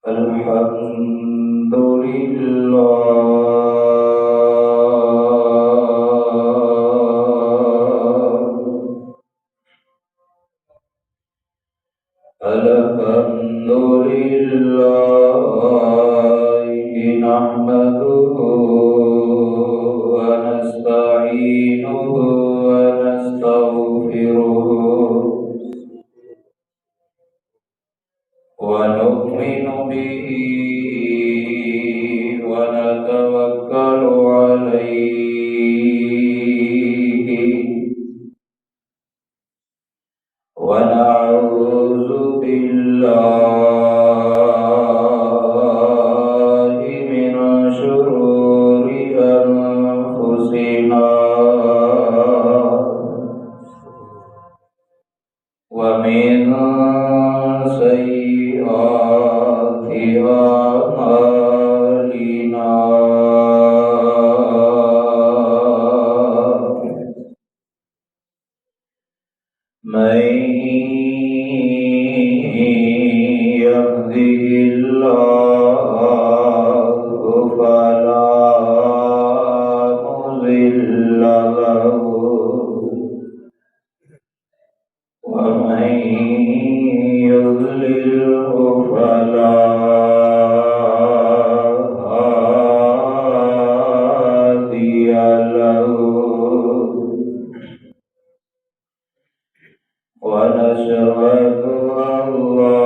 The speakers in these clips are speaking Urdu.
الحمد لله الحمد لله نحمده ونستعينه ونستغفره ونؤمن به ونتوكل عليه ونعوذ بالله من شرور أنفسنا ومن سيئات أعمالنا من يهده الله فلا مضل له ومن يضلله فلا هادي له ونشهد أن لا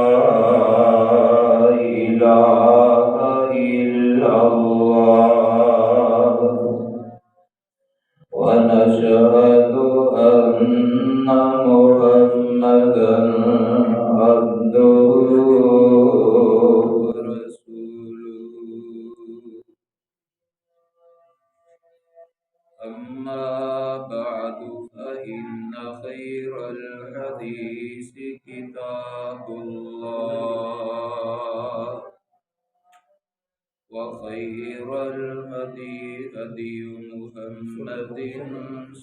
إله إلا الله ونشهد أن محمدا عبده ورسوله أما بعد فإن خير الحديث كتاب الله وخير الهدي هدي محمد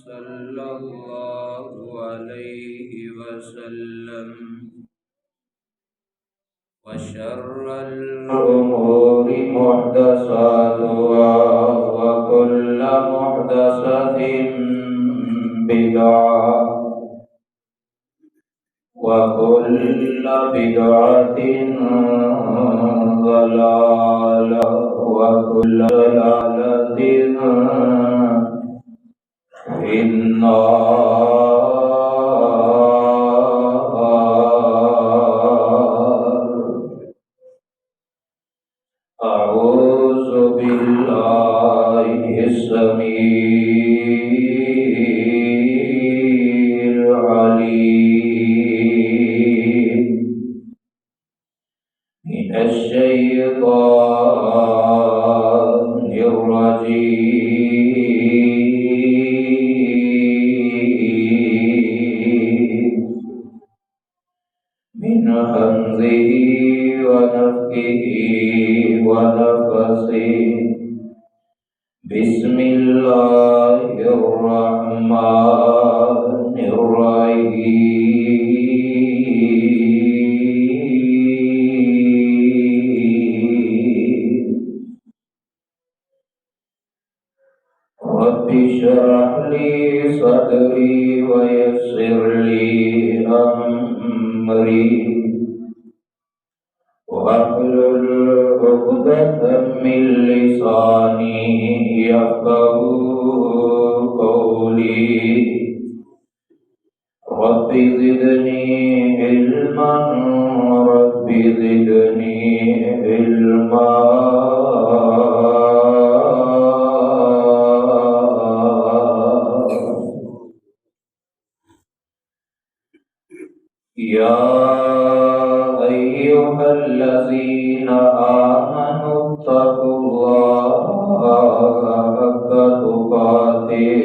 صلى الله عليه وسلم وشر الأمور محدثاتها وكل محدثة بدعة وكل بدعة ضلالة وكل ضلالة في النار. أعوذ بالله السميع العليم من الشيطان الرجيم من همزه ونفخه ونفثه. بسم الله الرحمن الرحيم. رب اشرح لي صدري ويسر لي أمري واحلل عقدة من لساني يفقهوا قولي. رب زدني علما رب زدني علما. يا أيها الذين آمنوا اتقوا الله حق تقاته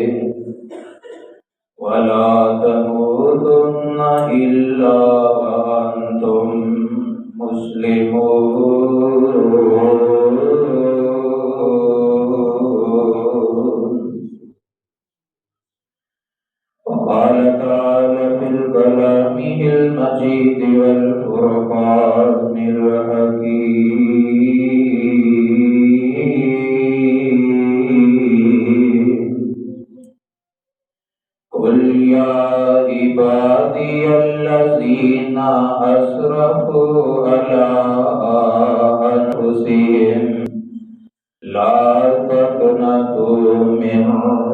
ولا تموتن إلا وأنتم مسلمون. وقال تعالى في كلامه المجيد والفرقان الحكيم قل يا عبادي الذين أسرفوا على أنفسهم لا تقنطوا من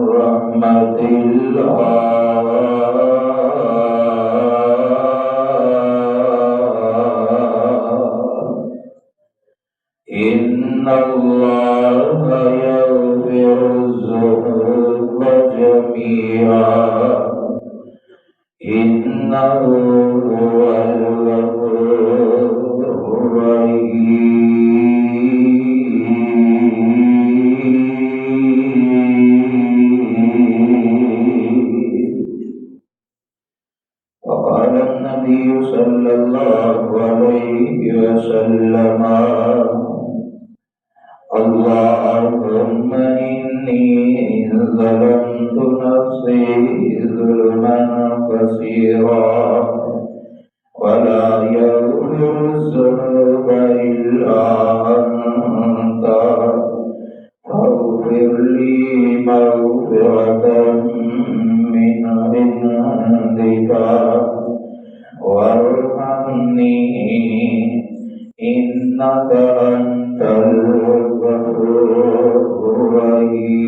رحمة الله إن الله يغفر الذنوب جميعا إنه هو الغفور الرحيم. وقال النبي صلى الله عليه وسلم اللهم إني ظلمت نفسي ظلما كثيرا ولا يغفر الذنوب إلا أنت فاغفر لي مغفرة من عندك وارحمني إنك أنت الغفور الرحيم.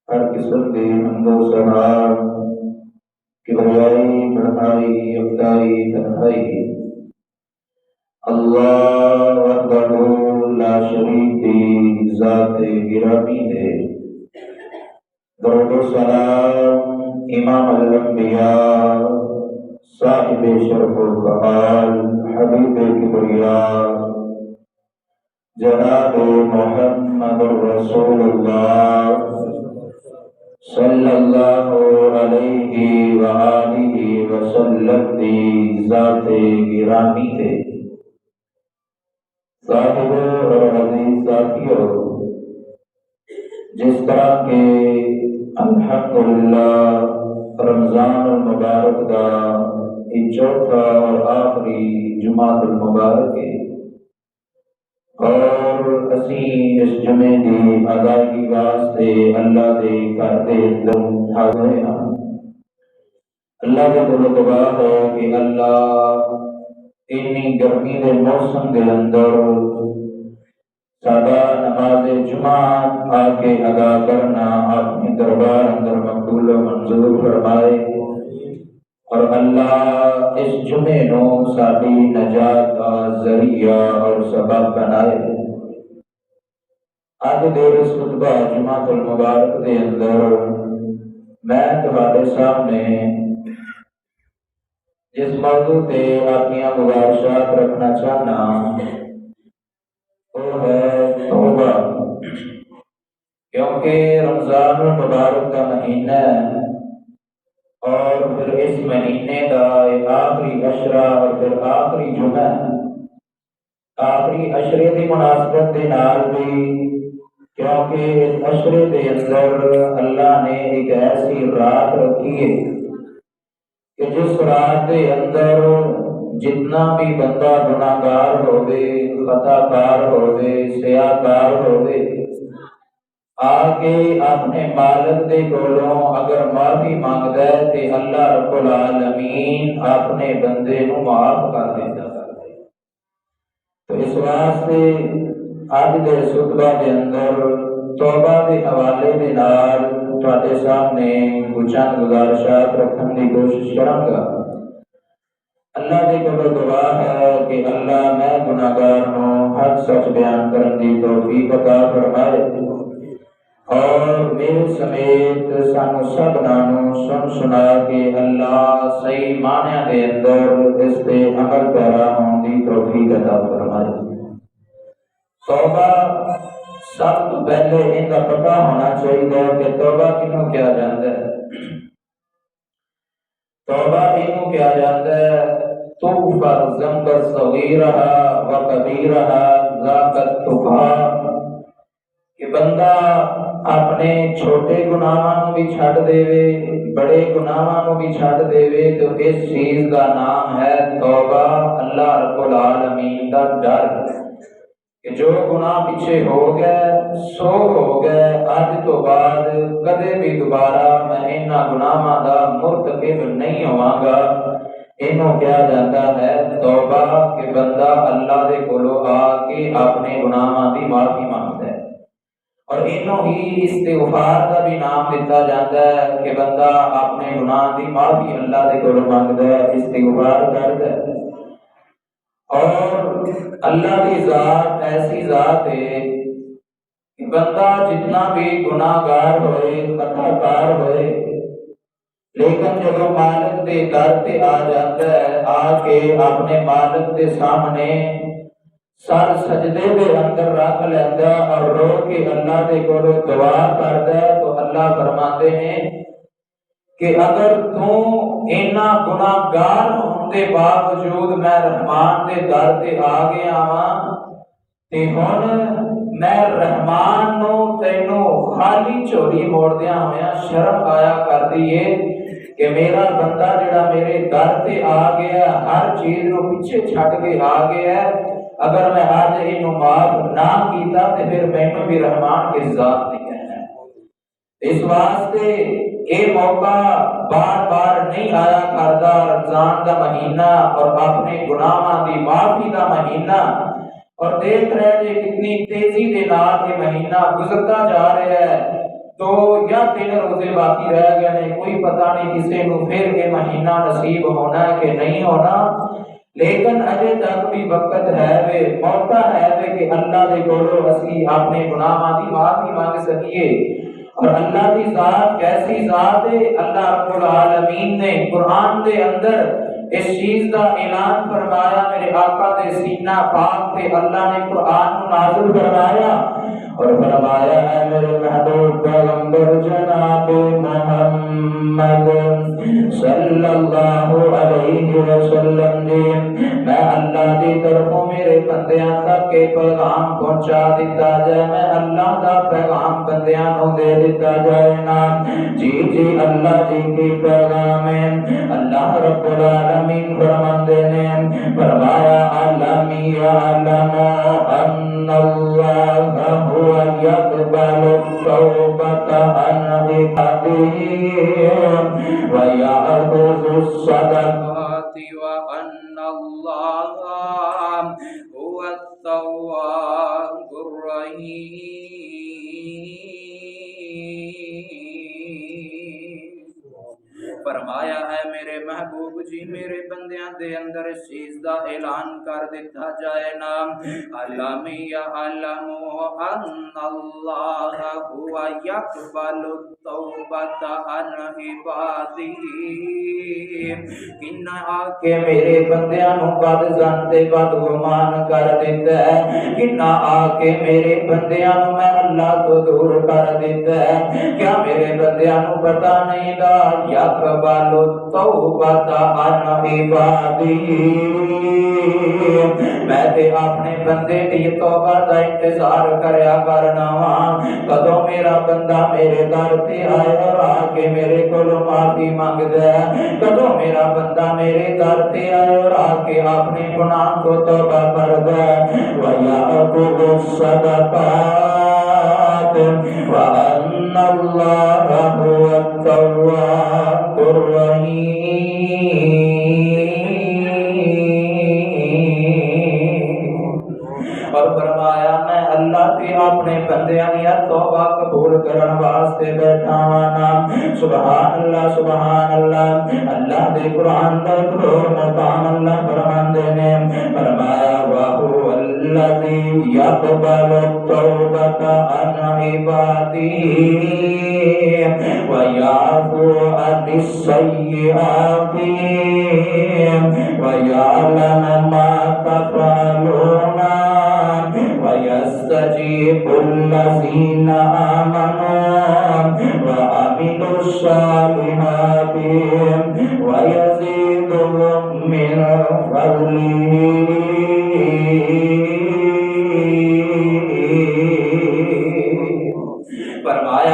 ہر قسم کے حمد و ثنا کبریائی بڑھائی یکتائی تنہائی اللہ وحدہ لا شریک کی ذات گرامی ہے. درود و سلام امام الانبیاء صاحب شرف الکمال حبیب کبریاء جناب محمد رسول اللہ صلی اللہ علیہ وآلہ وسلم دی ذات گرامی ہے. صاحب اور عزیز ساتھیوں، جس طرح کے الحمدللہ رمضان المبارک کا یہ چوتھا اور آخری جمعہ المبارک ہے اور اسی اس جمعے کی ادائیگی واسطے اللہ دے گھر دے اندر حاضر ہیں. اللہ کا دعا ہے کہ اللہ اتنی گرمی کے موسم کے اندر سادہ نماز جمعہ آ کے ادا کرنا اپنے دربار اندر مقبول و منظور فرمائے اور اللہ اس جمعے نو ساری نجات کا ذریعہ اور سبب بنائے. آج دیر اس خطبہ جمعہ المبارک کے اندر میں تمہارے سامنے جس موضوع پہ اپنی گزارشات رکھنا چاہنا وہ ہے توبہ. کیونکہ رمضان المبارک کا مہینہ ہے اور پھر اس مہینے کا آخری عشرہ اور پھر آخری جمعہ آخری عشرے کی مناسبت کے نال بھی، کیونکہ اس عشرے کے اندر اللہ نے ایک ایسی رات رکھی ہے کہ جس رات کے اندر جتنا بھی بندہ گناہگار ہوگے، خطا کار ہوگے، سیاہ کار ہوگے، آگے اپنے مالک دے کولوں اگر معافی مانگدا ہے تے اللہ رب العالمین اپنے بندے نو معاف کر دیتا ہے. تو اس واسطے اج دے خطبہ دے اندر توبہ کے حوالے دے نال تواڈے سامنے کچھ گزارشات رکھن کی کوشش کراں گا. اللہ کی دعا ہے کہ اللہ میں گناہگار ہوں حق سچ بیان کرن دی توفیق عطا فرمائے اور میرے سمیت سانو سب نانو سن سنا کے اللہ صحیح معنی دے اندر اس پہ عمل پیرا ہون دی توفیق عطا فرمائے. توبہ سب تو پہلے ان کا پتہ ہونا چاہیے کہ توبہ کینوں کیا جاندا ہے. توبہ اینوں کیا جاندا ہے توفر ذنب صغیرہا و کبیرہا ذاک التقا، کہ بندہ اپنے چھوٹے گناہاں بھی چھڈ دیوے، بڑے گناہاں بھی چھڈ دیوے، تو اس چیز کا نام ہے توبہ، اللہ رب العالمین کا ڈر کہ جو گناہ پیچھے ہو گئے سو ہو گئے، اج تو بعد کدے بھی دوبارہ میں انہاں گناہاں دا مرتکب نہیں ہوواں گا۔ انہوں کیا جاتا ہے توبہ، کہ بندہ اللہ دے کولو آ کے اپنے گناہاں دی معافی مانگتا ہے، اور انہوں ہی استغفار کا بھی نام دیتا جاتا ہے کہ بندہ اپنے گناہ دی معافی اللہ دے کولو مانگتا ہے، استغفار کرتا ہے۔ اور اللہ کی ذات ایسی ذات ہے کہ بندہ جتنا بھی گناہ گار ہوئے، خطا کار ہوئے، لیکن جب مالک دے در تے آ جاتا ہے، آ کے اپنے مالک دے سامنے سر سجدے دے اندر رکھ لیتا اور رو کے اللہ دے کولو دعا کرتا ہے، تو اللہ فرماتے ہیں کہ اگر تو اینا گناہ گار ہون دے باوجود میں رحمان دے در تے آ گیا ہاں، تے ہن میں رحمان نو تینو خالی چوری موڑ دیا ہویا شرم آیا کر دیئے کہ میرا بندہ جڑا میرے در تے آ گیا، ہر چیز نو پیچھے چھٹ کے آ گیا ہے، اگر میں آج انہوں معاف نہ کیتا تے پھر مینوں بھی رحمان کے ذات نہیں کہنا ہے۔ اس واسطے یہ موقع بار بار نہیں آیا کرتا، رمضان کا مہینہ اور اپنے گناہاں دی معافی کا مہینہ، اور دیکھ رہے جی کتنی تیزی دے نال یہ مہینہ گزرتا جا رہا ہے، تو یا 3 روزے باقی رہ گئے نے، کوئی پتہ نہیں کسی کو پھر یہ مہینہ نصیب ہونا ہے کہ نہیں ہونا، لیکن اجے تک بھی وقت ہے وے، موقع ہے وے کہ اللہ دے کولو اسی اپنے گناہاں دی معافی مانگ سکیے۔ اور اللہ کی ذات کیسی ذات ہے، اللہ رب العالمین نے قرآن دے اندر اس چیز کا اعلان فرمایا، میرے آقا دے سینہ پاک تے اللہ نے قرآن کو نازل فرمایا اور فرمایا ہے میرے محبوب پیغمبر جناب محمد صلی اللہ علیہ وسلم جی، میں اللہ دی طرفوں میرے بندیاں تک کے پیغام پہنچا دیتا جائے، میں اللہ دا پیغام بندیاں نو دے دیتا جائے نا، جی جی اللہ جی کی پیغام ہے۔ اللہ رب العالمین فرماندے نے فرمایا عالمی عالم ان اللہ هو يقبل التوبة عن عباده ويأخذ الصدقات وأن الله هو التواب الرحيم۔ فرمایا ہے میرے محبوب جی میرے بندیاں دے اندر اس چیز دا اعلان کر دیتا جائے نا، علم یعلم ان اللہ هو یقبل التوبۃ عن عبادہ، کن آ کے میرے بندیاں نو بد زن تے بد گمان کر دیتا ہے، کن آ کے میرے بندیاں نو میں اللہ تو دور کر دیتا ہے، کیا میرے بندیاں نو پتہ نہیں گا یقبل التوبۃ عن عبادہ، میں تے اپنے بندے دی توبہ دا انتظار کریا کرنا وا، کدوں میرا بندہ میرے در تے آئے اور آ کے میرے کولوں معافی منگدا ہے، کدوں میرا بندہ میرے در تے آئے اور آ کے اپنے گناہ تو توبہ کردا ہے، وَيَأْخُذُ الصَّدَقَاتِ وَأَنَّ اللَّهَ هُوَ التَّوَّابُ الرَّحِيمُ۔ اور فرمایا میں اللہ تے اپنے بندیاں دی توبہ قبول کرن واسطے بیٹھا ہاں، سبحان اللہ سبحان اللہ۔ اللہ دے قرآن دا ایک مقام اللہ فرماندے نے فرمایا وَهُوَ الَّذِي يَقْبَلُ التَّوْبَةَ عَنْ عِبَادِهِ وَيَعْفُو عَنِ السَّيِّئَاتِ وَيَعْلَمُ مَا تَفْعَلُونَ وَيَسْتَجِيبُ الَّذِينَ آمَنُوا وَعَمِلُوا الصَّالِحَاتِ وَيَزِيدُهُم مِّن فَضْلِهِ۔ فرمایا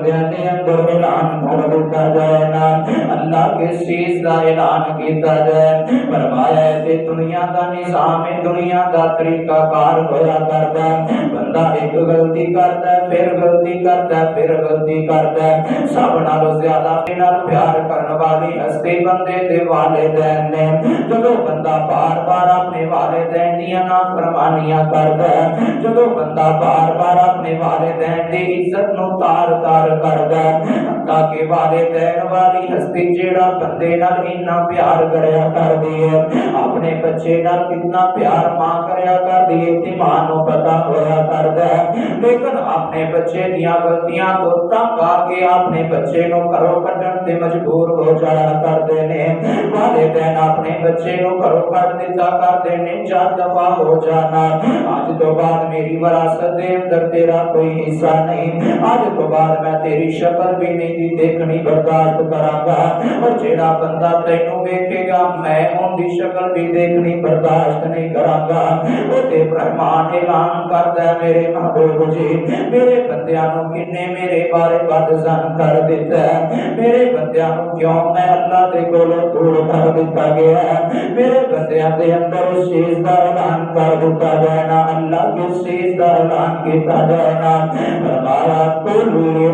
بندیاں دے اندر اعلان کر دیتا جائے نا اللہ کس چیز کا اعلان کیتا جائے فرمایا کہ دنیا دا نظام دنیا دا طریقہ کار ہویا کرتا ہے بندہ ایک غلطی کرتا ہے پھر غلطی کرتا ہے پھر غلطی کرتا ہے سب نالوں زیادہ پیار کرنے والی ہستی بندے دے والدین نے جدو بندہ بار بار اپنے والدین دیا نافرمانیاں کرتا ہے جدو بندہ بار بار اپنے والدین دی عزت نو تار تار کرتا ہے تاکہ والدین والی ہستی جیڑا بندے نال اتنا پیار کریا کر دیے اپنے بچے نال کتنا پیار ماں کریا کر دیے تے ماں نو پتا ہویا کردا ہے لیکن اپنے بچے دیاں غلطیاں تو تنگ آ کے اپنے بچے نو گھروں کڈن تے مجبور ہو جایا کردے نے والدین اپنے بچے نو گھروں کڈ دتا کردے نے جا دفع ہو جانا اج تو بعد میری وراثت دے اندر تیرا کوئی حصہ نہیں اج تو بعد میں تیری شکل بھی نہیں دیکھنی برداشت کراں گا اور جیڑا بندہ تینوں ویکھے گا میں ان دی شکل بھی دیکھنی برداشت نہیں کراں گا او تے رحمان اعلان کردا ہے میرے محبوب جی میرے بندیاں نو کنے میرے بارے بد زن کر دیتا ہے میرے بندیاں نو کیوں میں اللہ دے کولوں دور کر دیتا گیا ہے میرے بندیاں دے اندر اس چیز دا اعلان کر دیتا جائے نا اللہ کس چیز دا اعلان کیتا جائے نا فرمایا کل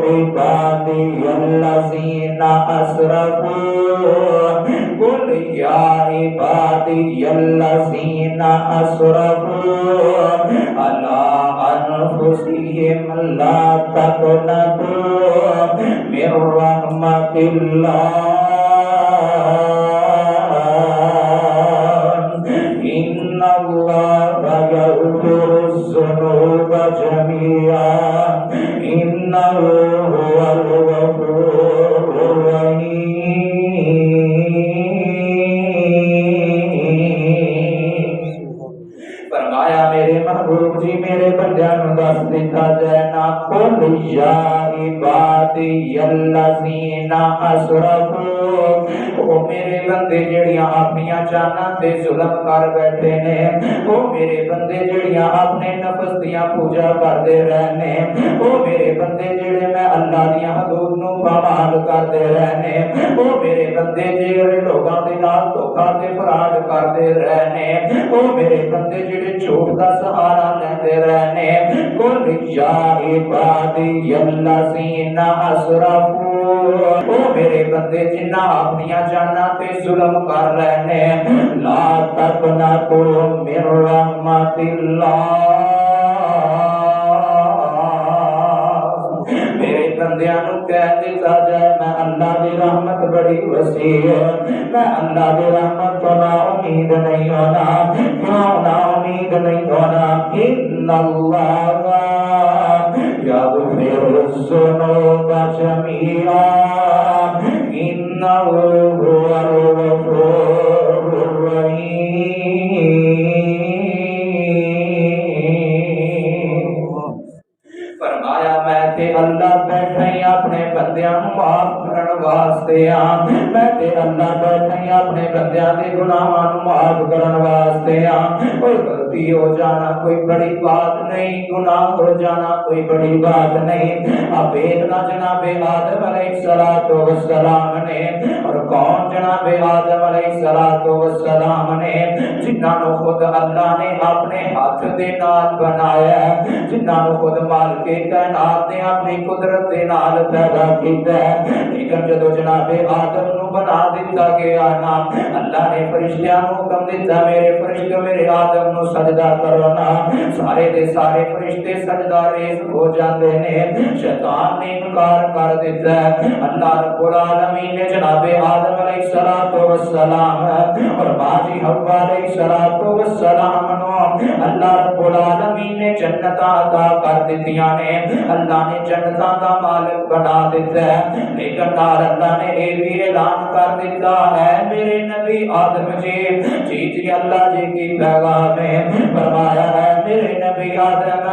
عبادی الذین اسرفوا قل یا عبادی الذین اسرفوا علی انفسہم لا تقنطوا من رحمت اللہ ان اللہ یغفر الذنوب جميعا انہ هو الغفور الرحیم فرمایا میرے محبوب جی میرے بندیاں نو دس دیتا جائے نا قل یا عبادی الذین اسرفوا او میرے بندے جڑیاں اپنیاں جاناں تے ظلم کر بیٹھے نے او میرے بندے جڑیاں اپنے نفس دیاں پوجا کردے رہنے او میرے بندے جڑے میں اللہ دیاں حدود نو پامال کردے رہنے او میرے بندے جڑے لوکاں دے نال دھوکا تے فراڈ کردے رہنے او میرے بندے جڑے جھوٹ دا سہارا لیندے رہنے قل یا عبادی الذین اسرفوا او میرے بندے جنہ اپنیاں جاناں تے ظلم کر رہنے لا تقنطوا من رحمت اللہ میرے بندیاں نو کہہ دیتا جائے میں اللہ دی رحمت بڑی وسیع ہے میں اللہ دی رحمت تو نا امید نہیں ہونا کیوں نا امید نہیں ہونا ان اللہ یغفر الذنوب جميعا انہ هو الغفور الرحیم فرمایا میں تے اللہ بیٹھا ہی اپنے بندیاں نو معاف کرن واسطے میں تے اللہ بیٹھا ہی اپنے بندیاں دے گناہاں نو معاف کرن واسطے کوئی غلطی ہو جانا کوئی بڑی بات نہیں گناہ ہو جانا کوئی بڑی بات نہیں اب دیکھنا جناب آدم علیہ السلام نے اور کون جناب آدم علیہ السلام نے جنہاں نو خود اللہ نے اپنے ہاتھ دے نال بنایا جنہاں نو خود مالک کائنات نے اپنی قدرت دے نال پیدا کیتا ہے لیکن جدو جناب آدم نو بنا دیتا گیا نا اللہ نے فرشتیاں نو حکم دیتا میرے فرشتے میرے آدم نو سجدہ کرو نا سارے دے سارے فرشتے سجدہ ریز ہو جاندے نے شیطان نے انکار کر دیتا ہے اللہ رب العالمین نے جناب آدم علیہ السلام اور باجی حوا علیہ السلام نو اللہ رب العالمین نے جنت عطا کر دتیاں نے اللہ نے جنتاں دا مالک بنا دیتا ہے لیکن نال اللہ نے اے بھی اعلان کر دیتا ہے میرے نبی آدم جی اللہ جی کی پیغام ہے فرمایا ہے میرے نبی آدم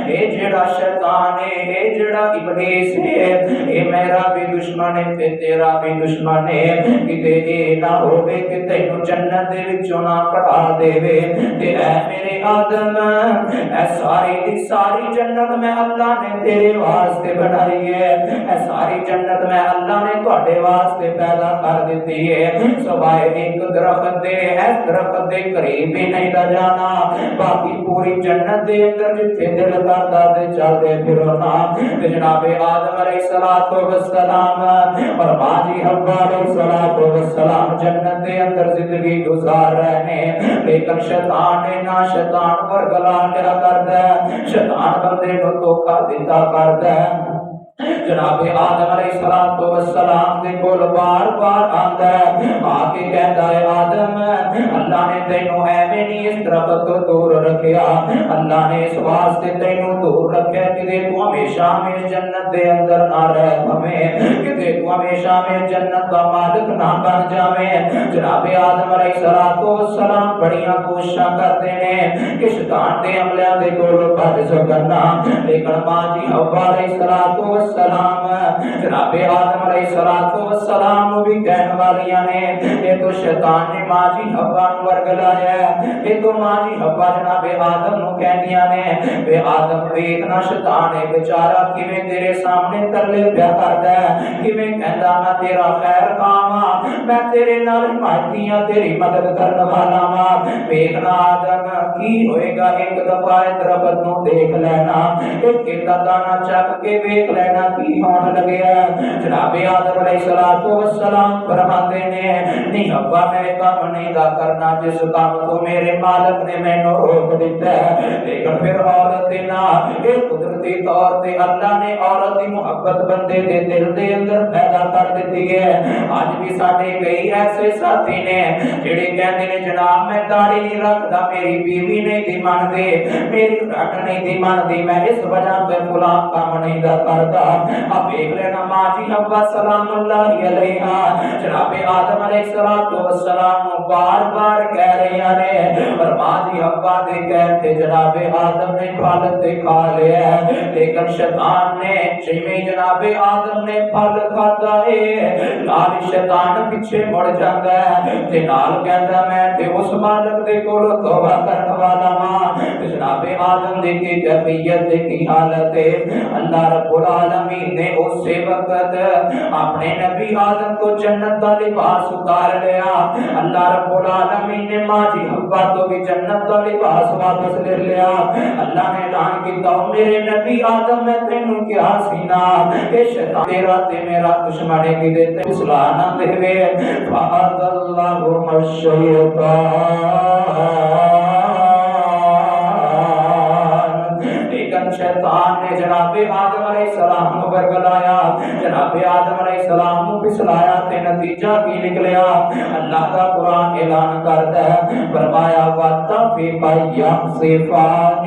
اے جڑا شیطان ہے اے جڑا ابلیس ہے اے یہ میرا بھی دشمن ہے تے تیرا بھی دشمن ہے کتے اے نہ ہوے کہ تینوں جنت دے وچوں نہ کڑا دے تے اے میرے آدم اے ساری دی ساری جنت میں اللہ نے تیرے واسطے بنائی ہے اے ساری جنت میں اللہ نے تواڈے واسطے پیدا کر دیتی ہے سوائے ایک درخت دے اس درخت دے قریب بھی نہیں دا جانا باقی پوری جنت دے اندر جتھے دل کردا تے چلدے پھرو نا تے جناب آدم علیہ السلام اور ماں جی حوا علیہ السلام جنت دے اندر زندگی گزار رہے ہیں لیکن شیطان نے نا شیطان پر گلا کیا کردا ہے شیطان بندے نو دھوکا دیتا کردا ہے جناب آدم علیہ السلام دے کول بار بار آندا ہے آ کے کہندا ہے آدم اللہ نے تینوں ایویں نہیں اس درخت تو دور رکھیا اللہ نے اس واسطے تینوں دور رکھیا کہ تو ہمیشہ میں جنت دے اندر نہ رہ پویں کہ تو ہمیشہ میں جنت کا مالک نہ بن جاویں جناب آدم علیہ السلام بڑیاں کوششاں کرتے ہیں کہ شیطان دے عملیاں دے کول بچ سکنا لیکن ماں جی حوا علیہ السلام جناب آدم علیہ السلام بھی کہنے والیاں نے یہ تو شیطان نے ماں جی حوا نو ورگلایا ہے یہ تو ماں جی حوا جناب آدم نو کہندیاں نے بے آدم ویکھنا شیطان ہے بیچارہ کیویں تیرے سامنے ترلے پیا کردا ہے کیویں کہندا میں تیرا خیر کاواں میں تیرے نال حمایتیاں تیری مدد کرن والا ہاں ویکھنا آدم کی ہوئے گا ایک دفعہ درخت نو دیکھ لینا ایک دانا چک کے ویکھ لینا کی ہون لگیا جناب آدم علیہ السلام فرماتے ہیں نہیں حوا میں کام نہیں دا کرنا جس کام تو میرے مالک نے مینوں روک دیتا ہے لیکن پھر عورت نا ایک قدرتی طور تے اللہ نے عورت دی محبت بندے دے دل دے اندر پیدا کر دیتی ہے آج بھی ساڈے کئی ایسے ساتھی نے جڑے کہندے نے جناب میں داڑھی نہیں رکھدا میری بیوی نہیں دی مندے میری رٹ نہیں دی مندی میں اس وجہ تے فلاں کام نہیں دا کردا اب ایک لینا ماں جی حوا سلام اللہ علیہا جناب آدم علیہ السلام بار بار کہہ رہی ہیں اور ماں جی حوا دے کہتے جناب آدم نے پھل تے کھا لیا لیکن شیطان نے جویں جناب آدم نے پھل کھادا ہے نال شیطان پیچھے مڑ جاندا ہے تے نال کہندا میں تے اس مالک دے کول توبہ کرن والا ہاں جناب آدم دی کی کیفیت کی حالت ہے اللہ رب العالمین نے اسی وقت اپنے نبی آدم کو جنت کا لباس اتار لیا اللہ رب العالمین نے ماں جی حوا کو بھی جنت کا لباس واپس لے لیا اللہ نے اعلان کیتا میرے نبی آدم میں تینوں کیا سینا اے شیطان تیرا تے میرا دشمن ہے کہ تے اصلاح نہ دے فاذ اللہ الشیطان شیطان نے جناب آدم علیہ السلام کو برگلایا جناب آدم علیہ السلام کو پھسلایا تے نتیجہ کی نکلیا اللہ کا قرآن اعلان کرتا ہے فرمایا وَاتَّفِقَ يَخْصِفَانِ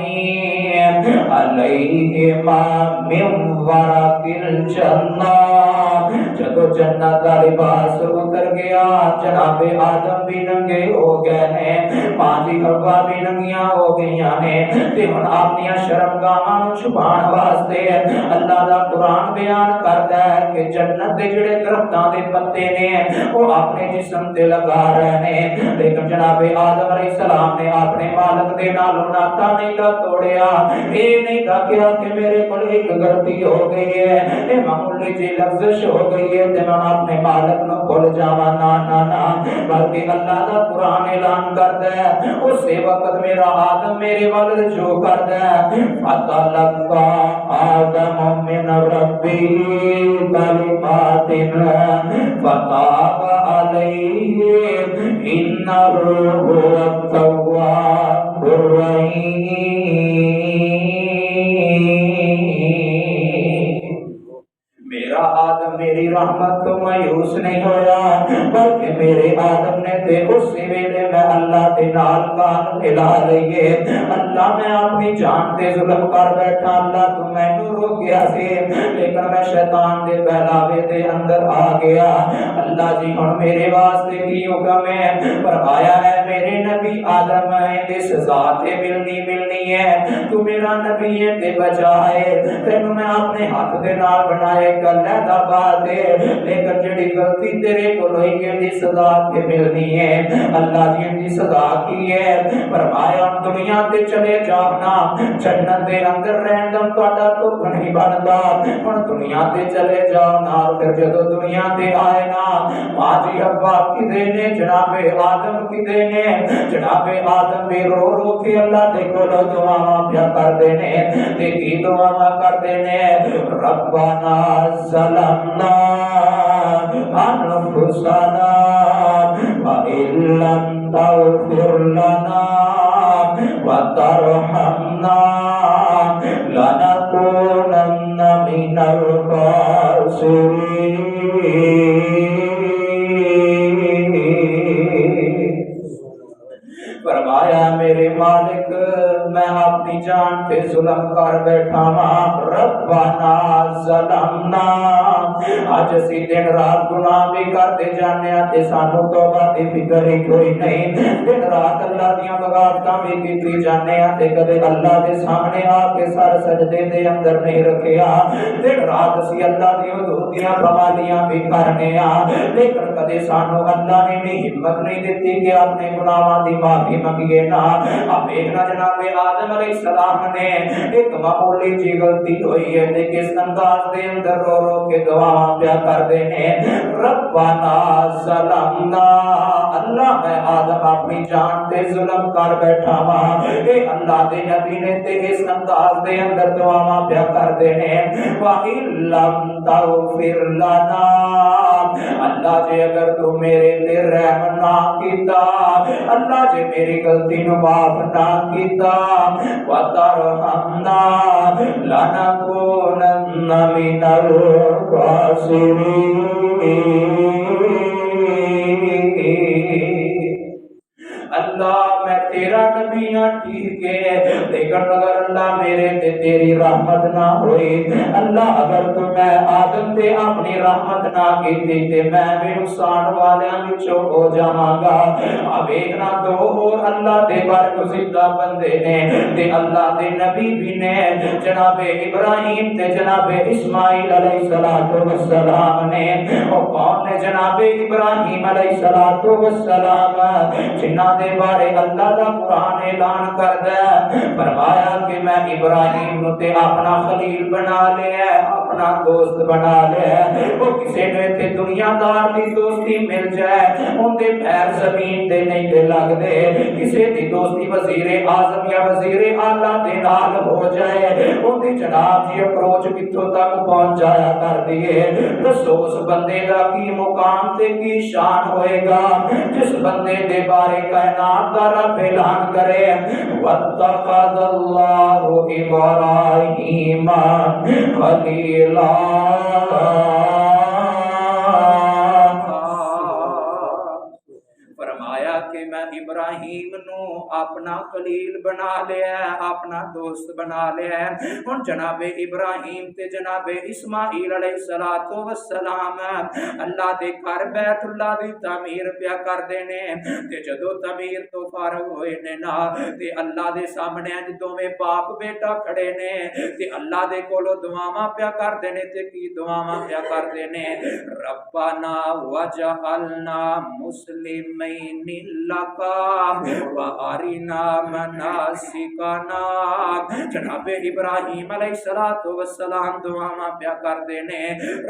عَلَيْهِمَا مِنْ وَرَقِ الْجَنَّةِ جدو جنت کا لباس اتر گیا جناب آدم بھی ننگے ہو گئے ہیں ماں جی حوا بھی ننگیاں ہو گئیاں ہیں تے ہن اپنی شرمگاہاں نو چھپان واسطے اللہ دا قرآن بیان کردا ہے کہ جنت دے جڑے درختاں دے پتے نے وہ اپنے جسم تے لگا رہے ہیں لیکن جناب آدم علیہ السلام نے اپنے مالک دے نالوں ناتا نہیں دا توڑیا اے نہیں دا کیا کہ میرے کول ایک غلطی ہو گئی ہے اے معمولی جی لفظش ہو گئی ہے تے میں اپنے مالک نو بھول جاواں نا نا نا بلکہ اللہ دا قرآن اعلان کردا ہے اسی وقت میرا آدم میرے ول رجوع کردا ہے فتلقى آدم من ربه كلمات فتاب عليه إنه هو التواب الرحيم میرا آدم میری رحمت تو مایوس نہیں ہویا بلکہ میرے آدم نے تے اسی ویلے میں اللہ دے نال کان ملا لئیے اللہ میں اپنی جان تے ظلم کر بیٹھا اللہ تو مینوں روکیا سی لیکن میں شیطان دے بہلاوے دے اندر آ گیا اللہ جی ہن میرے واسطے کی حکم ہے فرمایا ہے میرے نبی آدم دی سزا تے ملنی ہے تو میرا نبی ہے تے بچائے تینوں میں اپنے ہاتھ دے نال بنائے ایک علیحدہ بات ہے، لیکن جڑی غلطی تیرے کو ہوئی ہے دی سزا کے ملنی ہے۔ اللہ جی دی سزا کی ہے، فرمایا دنیا تے چلے جانا، جنت دے اندر رہن دا تہاڈا تو نہیں بندا، ہن دنیا تے چلے جانا۔ پھر جدوں دنیا تے آئے نا، ماں جی ابا کدے نے جناب آدم کدے نے جناب آدم بھی رو رو کے اللہ دے کول دعاواں پیا کردے نے، تے کی دعاواں کردے نے، ربنا ظلمنا انفسنا وإن لم تغفر لنا وترحمنا لنكونن من الخاسرين۔ فرمایا میرے مالک میں اپنی جان پہ ظلم کر بیٹھا ہاں، ربنا ظلمنا، اج اسی دن رات گناہ بھی کرتے جانے تے سانو توبہ دی فکر ہی کوئی نہیں، دن رات اللہ دیاں بغاوتاں بھی کیتی جانے تے کدے اللہ دے سامنے آ کے سر سجدے دے اندر نہیں رکھیا، دن رات اسی اللہ دی حدود دیاں پابندیاں بھی کرنے لیکن کدے سانو اللہ نے بھی ہمت نہیں دیتی کہ اپنے گناہاں دی معافی منگیے نا۔ اب ایک جناب آدم علیہ السلام نے ایک معمولی جی غلطی ہوئی ہے تے کس انداز دے اندر رو رو کے دعا پیا کردے نے، ربنا ظلمنا، اللہ میں آدم اپنی جان تے ظلم کر بیٹھا ہاں، اے اللہ دے نبی نے تے اس انداز دے اندر دعا پیا کردے نے، وَإِن لَّمْ تَغْفِرْ لَنَا، اللہ جے اگر تو میرے تے رحم نہ کیتا، اللہ جے میری غلطی نو معاف نہ کیتا، وَتَرْحَمْنَا لَنَكُونَنَّ مِنَ الْخَاسِرِينَ۔ اللہ میں تیرا نبی ہاں ٹھیک ہے، لیکن اگر اللہ میرے تے تیری رحمت نہ ہوئی، اللہ اگر تو میں آدم تے اپنی رحمت نہ کیتی تے میں بھی نقصان والیاں وچوں ہو جاواں گا۔ اب ایک نہ دو اور اللہ دے برگزیدہ بندے نے تے اللہ دے نبی بھی نے، جناب ابراہیم تے جناب اسماعیل علیہ السلام نے، اور کون نے جناب ابراہیم علیہ السلام جنہ دے بارے اللہ دا قرآن اعلان کردا ہے، فرمایا کہ میں ابراہیم نو تے اپنا خلیل بنا لیا، اپنا دوست بنا لیا۔ وہ کسی نے تے دنیا دار دی دوستی مل جائے ان دے پیر زمین تے نہیں تے لگ دے، کسی دی دوستی وزیر اعظم یا وزیر اعلیٰ دے نال ہو جائے ان دی جناب جی اپروچ کتوں تک پہنچ جایا کر دیے۔ دسو اس بندے دا کی مقام تے کی شان ہوئے گا جس بندے دے بارے کائنات دا رب اعلان کرے، وَاتَّخَذَ اللَّهُ إِبْرَاهِيمَ خَلِيلًا۔ فرمایا کہ میں ابراہیم نو اپنا خلیل بنا لیا، اپنا دوست بنا لیا۔ ہن جناب ابراہیم تے جناب اسماعیل علیہ السلام اللہ دے گھر بیت اللہ دی تعمیر پیا کردے نے، تے جدوں تعمیر تو فارغ ہوئے نے نا تے اللہ دے سامنے اج دوویں باپ بیٹا کھڑے نے تے اللہ دے کولوں دعاواں پیا کردے نے، تے کی دعاواں پیا کردے نے، ربنا وجعلنا مسلمین لک وارنا مناسکنا۔ جناب ابراہیم علیہ السلام دعاواں پیا کردے نے،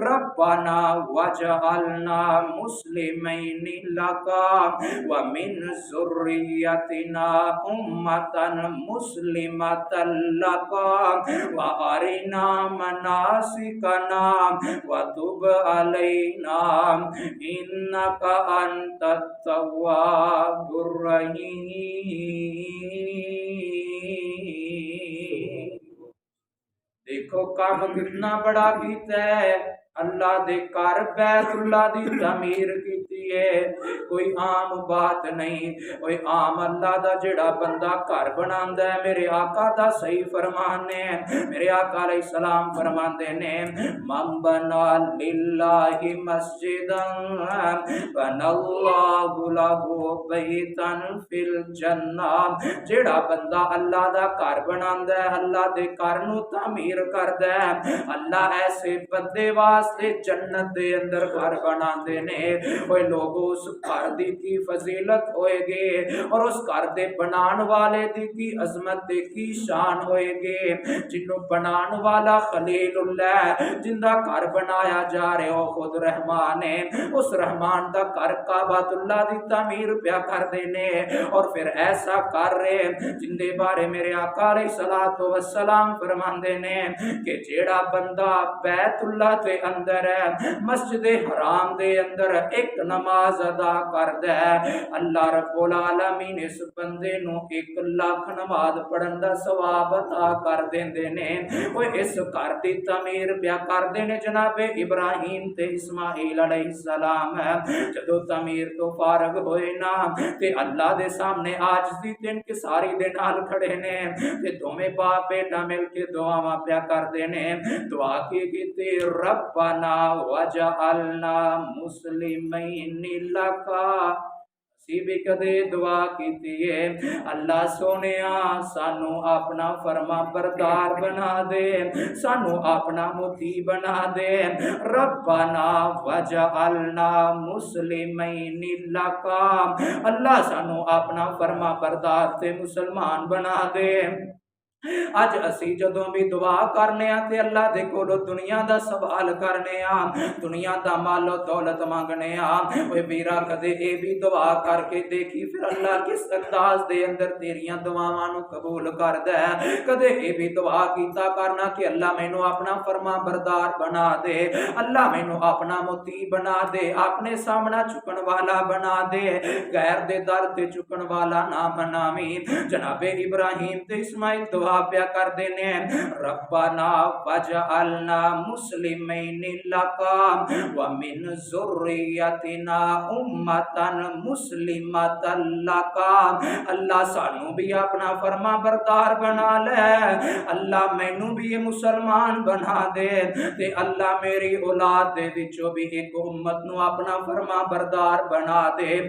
ربنا وجعلنا مسلمین لک ومن ذریتنا امتا مسلمتا لک وارنا مناسکنا وتب علینا انک انت التواب الرحیم۔ دیکھو کام کتنا بڑا کیتا ہے، اللہ دے گھر بیت اللہ دی تعمیر کیتی ہے، کوئی عام بات نہیں۔ کوئی عام اللہ دا جڑا بندہ گھر بناندا ہے، میرے آقا دا صحیح فرمان ہے، میرے آقا علیہ السلام فرماندے نے من بنا للہ مسجدا بنا اللہ لہ بیتا فی الجنہ، جڑا بندہ اللہ دا گھر بناندا ہے، اللہ دے گھر نو تعمیر کردا ہے، اللہ ایسے بندے واسطے جنت دے اندر گھر بنا دینے۔ اوے لوگوں اس گھر دی کی فضیلت ہوئے گے اور اس گھر دے بنان والے دی کی عظمت دے کی شان ہوئے گے، جنوں بنان والا خلیل اللہ، جن دا گھر بنایا جا رہے ہو خود رحمان ہے، اس رحمان دا گھر کعبۃ اللہ دی تعمیر پیا کر دینے، اور پھر ایسا کر رہے جن دے بارے میرے آقا علیہ الصلوۃ والسلام فرماندے نے کہ جیڑا بندہ بیت اللہ دے اندر ہے، مسجد حرام دے اندر ایک نماز ادا کردا ہے، اللہ رب العالمین اس بندے نو 1,00,000 نماز پڑھن دا ثواب عطا کر دیندے نے۔ وہ اس گھر دی تعمیر پیا کردے نے جناب ابراہیم تے اسماعیل علیہ السلام، جدو تعمیر تو فارغ ہوئے نا تے اللہ دے سامنے عاجزی تے انکساری دے نال کھڑے نے، تے دوویں باپ بیٹا مل کے دعاواں پیا کردے نے۔ دعا کی تے ربنا وجعلنا مسلمین لک، اسی بھی کدے دعا کیتی ہے اللہ سونیا سانو اپنا فرما بردار بنا دے، سانو اپنا مطیع بنا دے، ربنا وجعلنا مسلمین لک، اللہ سانو اپنا فرما بردار تے مسلمان بنا دے۔ اج اسی جدوں بھی دعا کرنے تے اللہ دے کولو دنیا دا سوال کرنے دنیا دا مال و دولت مانگنے اوے ویرا کدے اے بھی دعا کر کے دیکھی پھر اللہ کس انداز دے اندر تیریاں دعاواں نو قبول کردا ہے۔ کدے اے بھی دعا کیتا کرنا کہ اللہ مینوں اپنا فرما بردار بنا دے، اللہ مینوں اپنا مطیع بنا دے، اپنے سامنے چکن والا بنا دے، غیر دے در تے چکن والا نہ بناویں۔ جناب ابراہیم تے اسماعیل دعا پیا کر دینے ربنا وجعلنا مسلمین لک ومن ذریتنا امتا مسلمتا لک، اللہ سانو بھی اپنا فرما بردار بنا لے، اللہ مینوں بھی یہ مسلمان بنا دے، تے اللہ میری اولاد دے وچوں بھی ایک امت نو اپنا فرما بردار بنا دے۔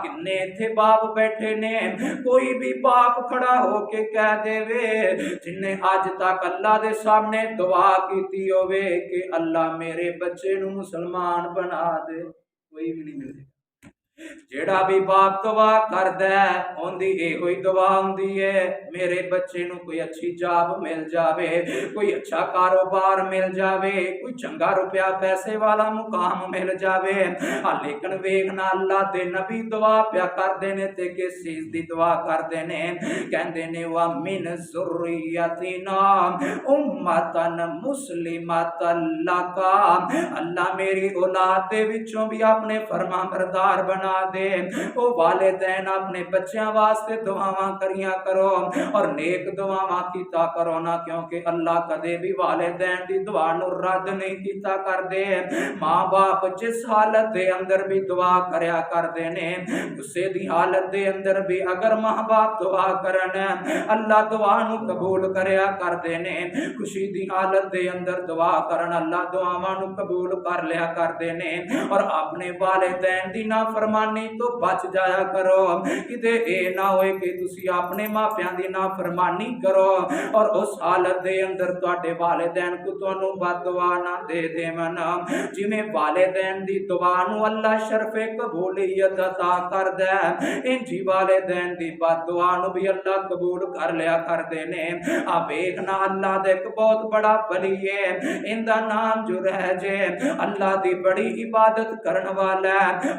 کنے تھے باپ بیٹھے نے، کوئی بھی باپ کھڑا ہو کے کہہ دے وے جن نے آج تک اللہ دے سامنے دعا کیتی ہوئے کہ اللہ میرے بچے نو مسلمان بنا دے، کوئی بھی نہیں ملے۔ جیڑا بھی باپ دعا کردا ہے اوندی اے ہوئی دعا ہوندی ہے میرے بچے نو کوئی اچھی جاب مل جاوے، کوئی اچھا کاروبار مل جاوے، کوئی چنگا روپیہ پیسے والا مقام مل جاوے۔ لیکن ویکھنا اللہ دے نبی دعا پیا کردے نے تے کس چیز دی دعا کردے نے، کہندے نے وَمِن ذُرِّيَّتِنَا أُمَّةً مُسْلِمَةً لَكَ، اللہ میری اولاد دے وچوں بھی اپنے فرما بردار بنا دے۔ او والدین اپنے بچیاں واسطے دعاواں کریاں کرو اور نیک دعاواں کیتا کرو نا، کیونکہ اللہ کدے بھی والدین دی دعا نو رد نہیں کیتا کر دے۔ ماں باپ جس حالت دے اندر بھی دعا کریا کر دے نے، غصے دی حالت دے اندر بھی اگر ماں باپ دعا کرن اللہ دعا نو قبول کریا کر دے نے، خوشی دی حالت دے اندر دعا کرن اللہ دعاواں نو قبول کر لیا کر دے نے۔ اور اپنے والدین دی نافرمانی تو بچ جایا کرو، کدے اے نہ ہوئے کہ تسی اپنے ماپیاں دی نافرمانی کرو اور اس حالت دے اندر تواڈے والدین کو تانوں بد دعا نہ دے دیون۔ جویں والدین دی دعا نو اللہ شرف قبولیت عطا کردا ہے، انجی والدین دی بد دعا نو بھی اللہ قبول کر لیا کردے نے۔ آ ویکھنا اللہ دے ایک بہت بڑا ولی ہے، ایندا نام جو رہ جے اللہ دی بڑی عبادت کرن والا ہے،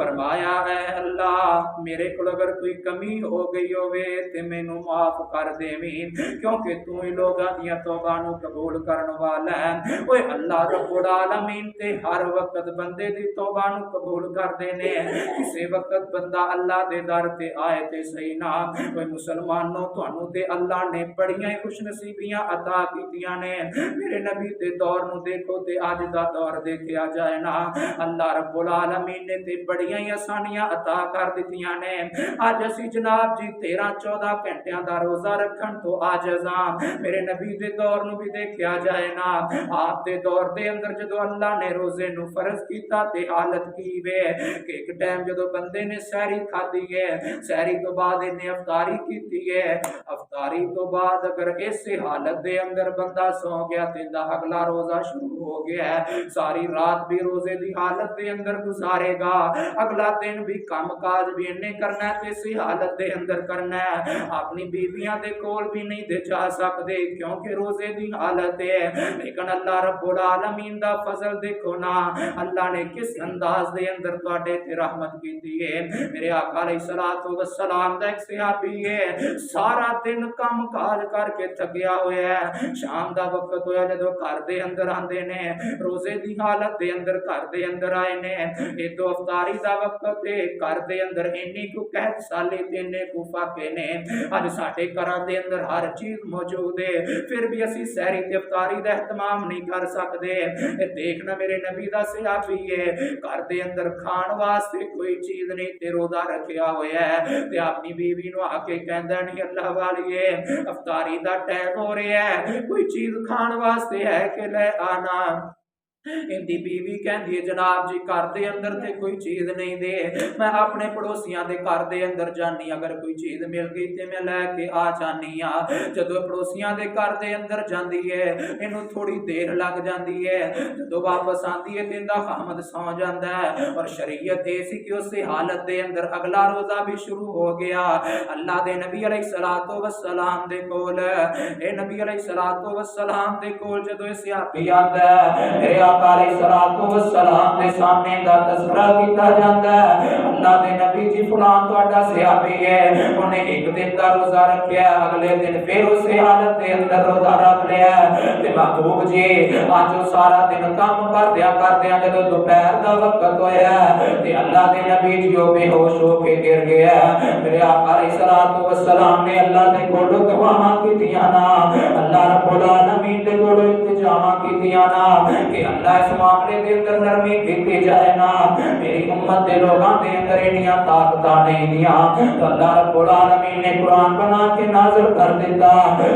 فرمایا اے اللہ میرے کو اگر کوئی کمی ہو گئی ہوے تے مینوں معاف کر دیویں کیونکہ تو ہی لوگاں دیاں توبہ نو قبول کرن والا ہے اوے اللہ رب العالمین تے ہر وقت بندے دی توبہ نو قبول کر دینے کسے وقت بندہ اللہ دے در تے آئے تے صحیح نہ اوے مسلمانوں تانوں تے اللہ نے بڑیاں خوش نصیبیاں عطا کیتیاں نے میرے نبی دے دور نو دیکھو تے اج دا دور دیکھیا جائے نا اللہ رب العالمین نے تے بڑیاں آسانیاں عطا کر دتیاں نے اج اسی جناب جی 13-14 گھنٹیاں دا روزہ رکھن تو عاجز ہاں میرے نبی دے دور نو بھی دیکھیا جائے نا آپ دے دور دے اندر جدو اللہ نے روزے نو فرض کیتا تے حالت کی وے کہ ایک ٹائم جدو بندے نے سحری کھادی ہے سحری تو بعد نے افطاری کیتی ہے افطاری تو بعد اگر ایسے حالت دے اندر بندہ سو گیا تے دا اگلا روزہ شروع ہو گیا ہے ساری رات بھی روزے دی حالت دے اندر گزارے گا اگلا دن بھی کام کاج بھی انہیں کرنا ہے تے اسی حالت دے اندر کرنا ہے اپنی بیویاں دے کول بھی نہیں دے جا سکدے کیونکہ روزے دی حالت ہے لیکن اللہ رب العالمین دا فضل دیکھو نا اللہ نے کس انداز دے اندر تواڈے تے رحمت کیتی ہے میرے آقا علیہ الصلوۃ والسلام دا ایک صحابی ہے سارا دن کام کاج کر کے تھکیا ہویا ہے شام دا وقت ہویا جدو گھر دے اندر آندے نے روزے دی حالت دے اندر گھر دے اندر آئے نے یہ تو افطاری دا وقت تے گھر دے اندر انی کو قحط سالی تے انی کو فاقے نے اج ساڈے گھراں دے اندر ہر چیز موجود ہے پھر بھی اسی سحری تے افطاری دا اہتمام نہیں کر سکدے دیکھنا میرے نبی دا صحابی ہے گھر دے اندر کھان واسطے کوئی چیز نہیں تے روزہ رکھیا ہویا ہے تے اپنی بیوی نو آ کے کہندا نہیں اللہ والیے افطاری دا ٹائم ہو رہا ہے کوئی چیز کھان واسطے ہے کہ لے آنا ان دی بیوی کہندی ہے جناب جی گھر دے اندر تے کوئی چیز نہیں دے میں اپنے پڑوسیاں دے گھر دے اندر جانی اگر کوئی چیز مل گئی تے میں لے کے آ جانی ہاں جدو پڑوسیاں دے گھر دے اندر جاندی ہے اینو تھوڑی دیر لگ جاندی ہے جدو واپس آندی ہے تے اندا خامد سو جاندا ہے اور شریعت ایسی کہ اس حالت دے اندر اگلا روزہ بھی شروع ہو گیا اللہ دے نبی علیہ الصلوۃ والسلام دے کول اے نبی علیہ الصلوۃ والسلام دے کول جدو اس صحابی آندا ہے آقا علیہ الصلوۃ والسلام دے سامنے دا تذکرہ کیتا جاندا ہے اللہ دے نبی جی فلان تہاڈا صحابی ہے انہیں ایک دن دا روزہ رکھیا اگلے دن پھر اس حالت دے اندر روزہ رکھ لیا تے محبوب جی اج سارا دن کام کردیا جدوں دوپہر دا وقت ہویا تے اللہ دے نبی جی او بے ہوش ہو کے گر گیا میرے آقا علیہ الصلوۃ والسلام نے اللہ دے کولوں دعاواں کیتیاں نا اللہ رب العالمین دے کولوں التجاواں کیتیاں نا کہ اللہ اس معاملے دے اندر نرمی کیتی جائے نا میری امت دے لوگاں دے اندر انیاں طاقتاں نہیں دیاں تو اللہ رب العالمین نے قرآن بنا کے نازل کر دیتا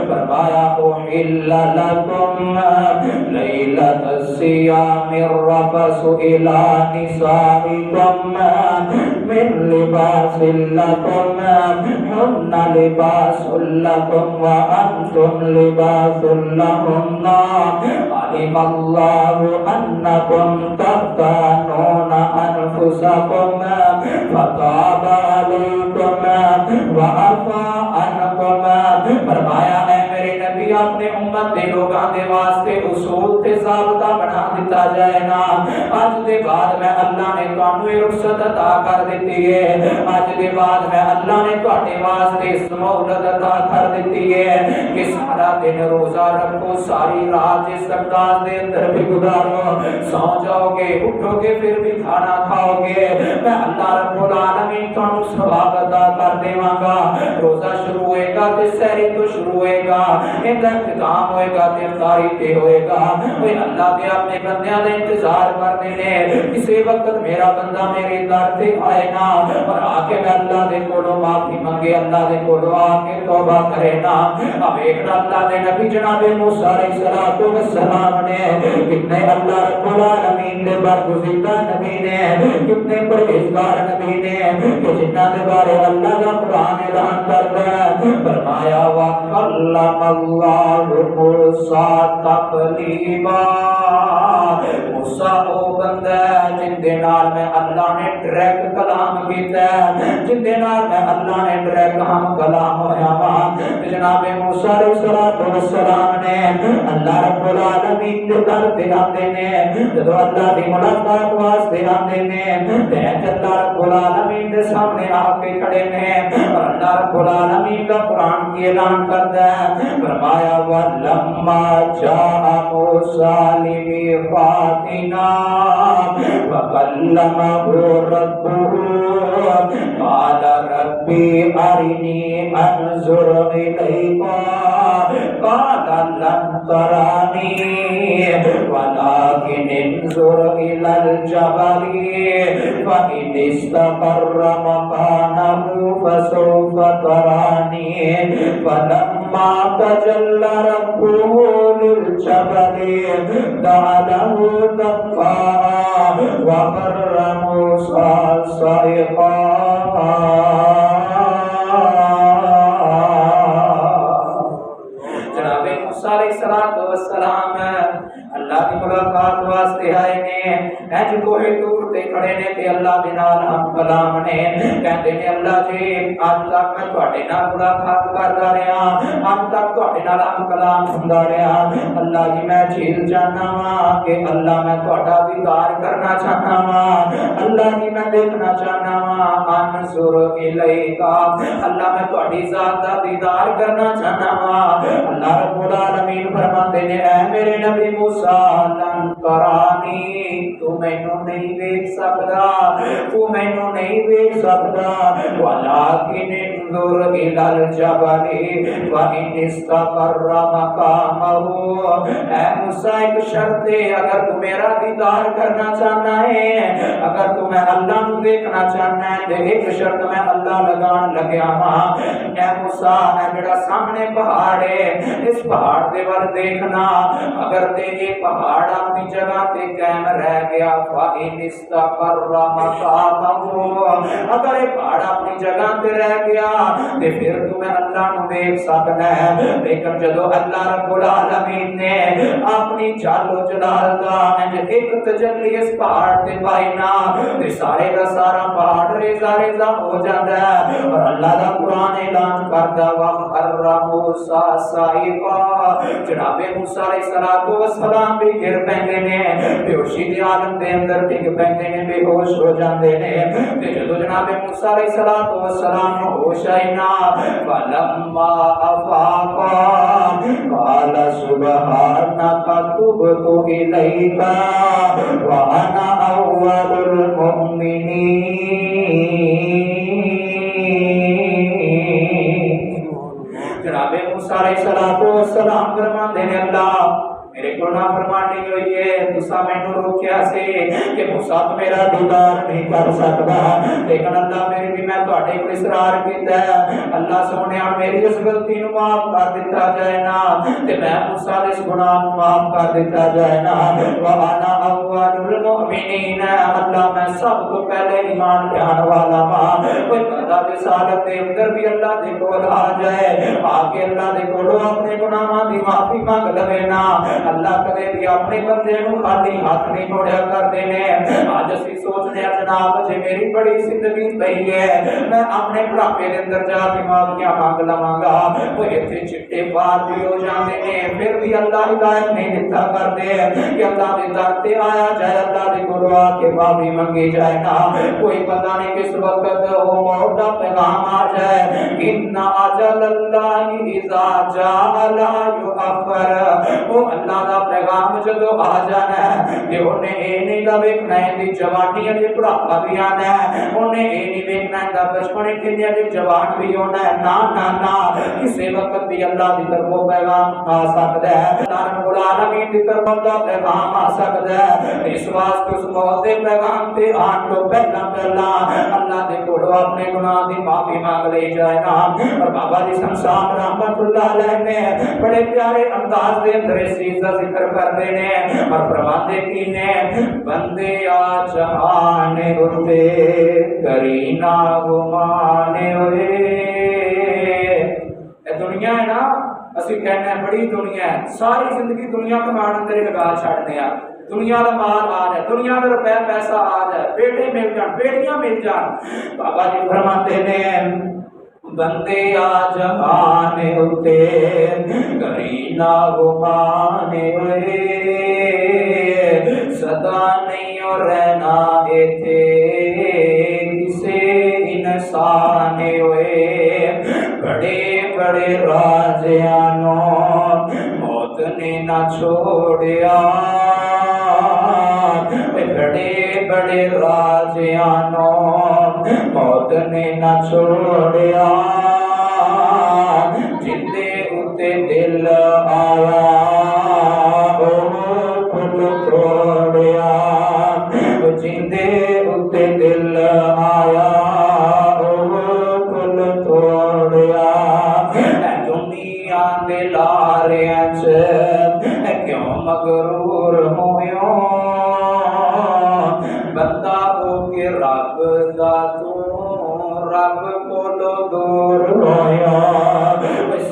فرمایا احل لکم لیلۃ الصیام الرفث الی نسائکم من لباس لکم ہن لباس لکم وانتم لباس لہن علم اللہ انکم تختانون انفسکم فتاب علیکم وعفا عنکم فرمایا ہے میرے نبی اپنے امت دے لوگاں دے واسطے اصول تے ضابطہ بنا دیتا جائے نا اج دے بعد میں اللہ نے تانوں یہ رخصت عطا کر دیتی ہے اج دے بعد میں اللہ نے تواڈے واسطے اس مہلت عطا کر دیتی ہے کہ سارا دن روزہ رکھو ساری رات اس انداز دے اندر بھی گزارو سو جاؤ گے اٹھو گے پھر بھی کھانا کھاؤ گے میں اللہ رب العالمین تانوں ثواب عطا کر دیواں گا روزہ شروع ہوئے گا تے سحری تو شروع ہوئے گا اندا اختتام ہوئے گا تے افطاری تے ہوئے گا اوے اللہ دے اپنے بندیاں دا انتظار کرنے نے کسی وقت میرا بندہ میرے در تے آئے نا اور آ کے میں اللہ دے کولوں معافی منگے اللہ دے کولوں آ کے توبہ کرے نا اب ایک اللہ دے نبی جناب موسیٰ علیہ السلام نے کتنے اللہ رب العالمین دے برگزیدہ نبی نے کتنے پرہیزگار نبی نے کہ جنہ دے بارے اللہ کا قرآن اعلان کرتا ہے فرمایا وَكَلَّمَ اللَّهُ موسیٰ تکلیما موسیٰ او بندہ جن دے نال میں اللہ نے ڈائریکٹ کلام کیتا ہے جن دے نال میں اللہ نے ڈائریکٹ ہم کلام ہویا وا جناب موسیٰ علیہ السلام نے اللہ رب العالمین دے در تے آندے نے جدوں اللہ دی ملاقات واسطے آندے نے تے اللہ رب العالمین دے سامنے آ کے کھڑے نے اور اللہ رب العالمین کا قرآن کی اعلان کرتا ہے فرمایا وَلَمَّا جَاءَ مُوسَىٰ لِمِيقَاتِنَا وَكَلَّمَهُ رَبُّهُ قَالَ رَبِّ أَرِنِي أَنظُرْ إِلَيْكَ قَالَ لَن تَرَانِي وَلَكِنِ انظُرْ إِلَى الْجَبَلِ فَإِنِ اسْتَقَرَّ مَكَانَهُ فَسَوْفَ تَرَانِي فَلَمَّا تَجَلَّى رَبُّهُ لِلْجَبَلِ جَعَلَهُ دَكًّا وَخَرَّ مُوسَىٰ صَعِقًا جناب موسیٰ علیہ السلام اللہ کی ملاقات واسطے آئے نے اج کوئی دور تے کھڑے نے تے اللہ دے نال ہم کلام نے کہندے نے اللہ جی اج تک میں تواڈے نال ملاقات کردا رہیا اج تک تواڈے نال ہم کلام سندا رہیا اللہ جی میں جھیل جانا وا کہ اللہ میں تواڈا دیدار کرنا چاہنا وا اللہ جی میں دیکھنا چاہنا وا انظر الیکا اللہ میں تواڈی ذات دا دیدار کرنا چاہنا وا اللہ رب العالمین فرماتے نے اے میرے نبی موسیٰ لن ترانی تو مینوں نہیں دیکھ سکدا تو مینوں نہیں دیکھ سکدا ولکن انظر الی الجبل فإن استقر مقامه اے موسیٰ ایک شرط ہے اگر تو میرا دیدار کرنا چاہنا ہے اگر تو میں اللہ کو دیکھنا چاہنا ہے تے ایک شرط میں اللہ لگان لگیا ہاں اے موسیٰ اے جڑا سامنے پہاڑ ہے اس پہاڑ دے ول دیکھنا اگر تے یہ پہاڑ اپنی جگہ تے قائم رہ گیا فإن استقر مقامه اگر یہ پہاڑ اپنی جگہ تے رہ گیا تے پھر تو میں اللہ کو دیکھ سکنا ہے لیکن جدو اللہ رب العالمین نے اپنی جلال و جلال دا ایک تجلی اس پہاڑ تے پائی نا تے سارے دا سارا پہاڑ ریزہ ریزہ ہو جاتا ہے اور اللہ دا قرآن اعلان کردا وَخَرَّ مُوسَىٰ صَعِقًا جناب موسیٰ علیہ السلام بھی گر پیندے نے بے ہوشی دی عالم دے اندر ڈگ پیندے نے بے ہوش ہو جاندے نے تے جدوں جناب موسیٰ علیہ السلام نو ہوش آئی نا فَلَمَّا أَفَاقَ قَالَ سُبْحَانَكَ تُبْتُ إِلَيْكَ وَأَنَا أَوَّلُ الْمُؤْمِنِينَ جناب موسیٰ علیہ السلام فرماندے نے اللہ میرے کو نافرمانی ہوئی ہے تسا مینوں روکیا سی کہ موسیٰ تو میرا دیدار نہیں کر سکتا لیکن اللہ میری بھی میں تواڈے کول اصرار کیتا ہے اللہ سونیا میری اس غلطی نو معاف کر دیتا جائے نا تے میں موسیٰ دے اس گناہ نو معاف کر دیتا جائے نا وانا اول المؤمنین اللہ میں سب تو پہلے ایمان لانے والا ہاں کوئی بندہ رسالت دے اندر بھی اللہ دے کول آ جائے آ کے اللہ دے کولوں اپنے گناہاں دی معافی مانگ لوے نا اللہ کدے بھی اپنے بندے نو خالی ہاتھ نہیں موڑیا کرتے ہیں آج اسی سوچنے جناب جے میری بڑی زندگی پئی ہے میں اپنے بڑھاپے دے اندر جا کے معافیاں مانگ لواں گا وہ ایتھے چٹے پار بھی ہو جاندے نے پھر بھی اللہ ہدایت نہیں دتا کرتے کہ اللہ دے در تے آیا جائے اللہ دے کول آ کے معافی منگی جائے نا کوئی پتہ نہیں کس وقت وہ موت دا پیغام آ جائے ان اجل اللہ اذا جاء لا یؤخر وہ اللہ دا پیغام جدو آ جانا ہے کہ انہیں اے نہیں دا ویکھنا ہے دی جوانی دے بڑھاپا بھی آنا ہے انہیں اے نہیں ویکھنا ہے دا بچپن کنے دے جوان بھی ہونا ہے نا نا نا کسی وقت بھی اللہ دی طرفوں پیغام آ سکتا ہے اللہ رب العالمین دی طرفوں دا پیغام آ سکتا ہے اس واسطے اس موت دے پیغام تے آن تو پہلا اللہ دے کولوں اپنے گناہ دی معافی مانگ لے جائے نا اور بابا جی شمشاد رحمت اللہ علیہ نے بڑے پیارے انداز دے اندر اس چیز کا ذکر کرتے ہیں اور فرماتے کی نے بندے آ جہانے ہوتے کرینا گمانے ہوئے اے دنیا ہے نا اسی کہنے ہیں بڑی دنیا ہے، ساری زندگی دنیا کمان اندر ہی لگا چھڑنے ہیں، دنیا کا مال آ جائے، دنیا میں روپے پیسہ آ جائے، بیٹے مل جان، بیٹیاں مل جان۔ بابا جی فرماتے ہیں بندے آ جہان اتے کرینا گمانے ہوئے صدا نہیں اور رہنا ایتھے کسے انسان ہوئے بڑے بڑے راجیانوں موت نے نہ چھوڑیا، بڑے بڑے راجیانوں موت نے نہ چھوڑیا، جندے اتے دل آیا او پھل توڑیا، جندے اتے دل آیا او پھل توڑیا، دنیا دے لاریاں چ کیوں مغرور ہویوں، بندہ ہو کے رب دا تو رب کولو دور ہویا،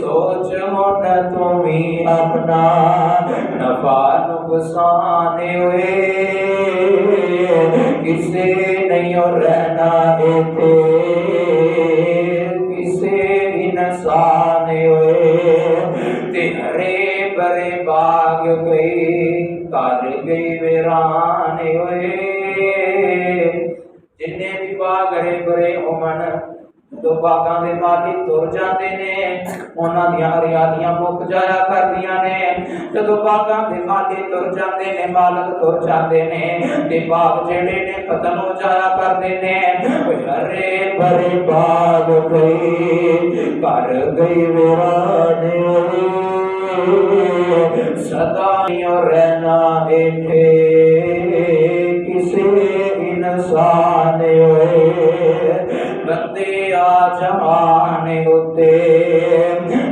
سوچ ہن تمہیں اپنا نفع نقصان ہوئے کسے نہیں رہنا ایتھے کسے انسان ہوئے، تے ہرے بھرے باغ گئی کر گئی ویران ہوئے، جننے بھی باغ ہرے بھرے ہومن تو باغاں دے مالک تر جاندے نے، انہاں دیاں ہریالیاں مک جایا کردیاں نے، جدوں باغاں دے مالک تر جاندے نے، مالک تر جاندے نے تے باغ جڑے نے ختم ہو جایا کردے نے، ہرے بھرے باغ گئی کر گئی ویران صدا نہیں رہنا ایتھے کسے انسان ہوئے، بندے آ جہان اتے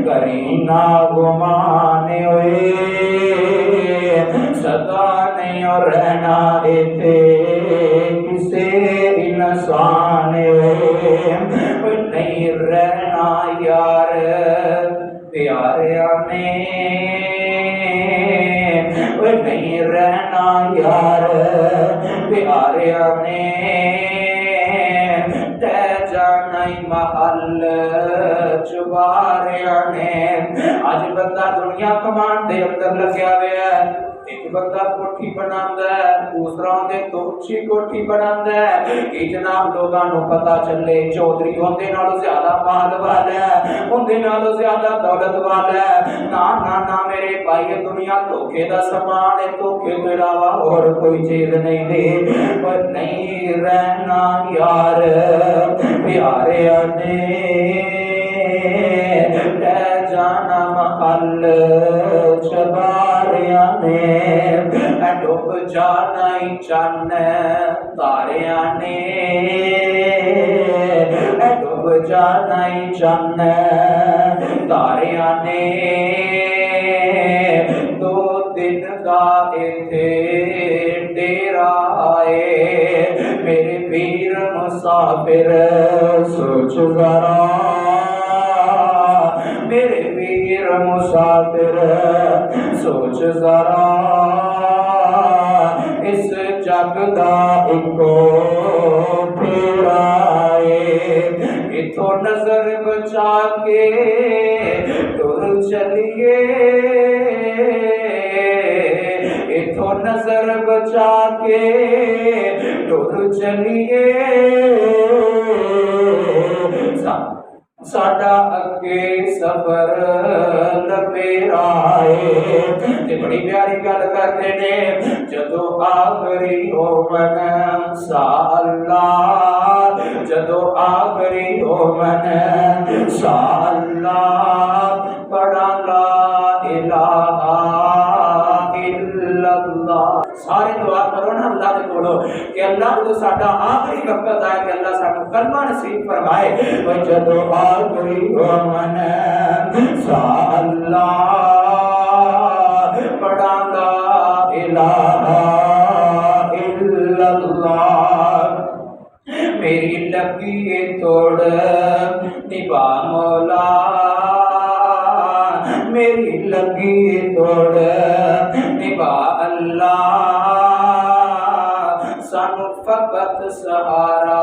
کرینا گمان ہوئے صدا نہیں رہنا ایتھے کسے انسان ہوئے، نہیں رہنا یار پیاریا میں، نہیں رہنا یار پیاریا میں، تے جانا محل چباریا نے، اج بندہ دنیا کمان دے اندر لگیا ہوا ہے، ایک بندہ کوٹھی بناندا ہے، دوسرا اندے تو اچھی کوٹھی بناندا ہے، کہ جناب لوگاں نوں پتہ چلے چودھری ہوندے نالوں زیادہ مال والا ہے، ہوندے نالوں زیادہ دولت والا ہے، نا نا نا میرے بھائی دنیا دھوکے دا سامان ہے، دھوکے کے علاوہ اور کوئی چیز نہیں دے، پر نہیں رہنا یار پیارے نے، تے جانا محل چباریا نے، ڈوب جانا ہی چن تاریاں نے، ڈوب جانا ہی چن تاریاں نے، دو دن کا ایتھے ڈیرا ہے میرے پیر مسافر سوچ ذرا، میرے پیر مسافر سوچ ذرا، اس جگ دا اکو پھیرا ہے، اتھوں نظر بچا کے ٹر چلیے، اتھوں نظر بچا کے ٹر چلیے، ساڈا اگے سفر لپیرا ہے، تے بڑی پیاری گل کرتے نے، جدو آخری ہومن سا اللہ، جدو آخری ہومن سا اللہ، پڑھا لا الہ الا اللہ، سارے دعا کرو نا اللہ دے کولو کہ اللہ کو ساڈا آخری وقت آئے کہ اللہ سانو کلمہ نصیب فرمائے، جدو آخری ہومن سا اللہ، پڑھا لا الہ الا اللہ، میری لگی توڑ نبا مولا، میری توڑ نبھا اللہ سانو فقط سہارا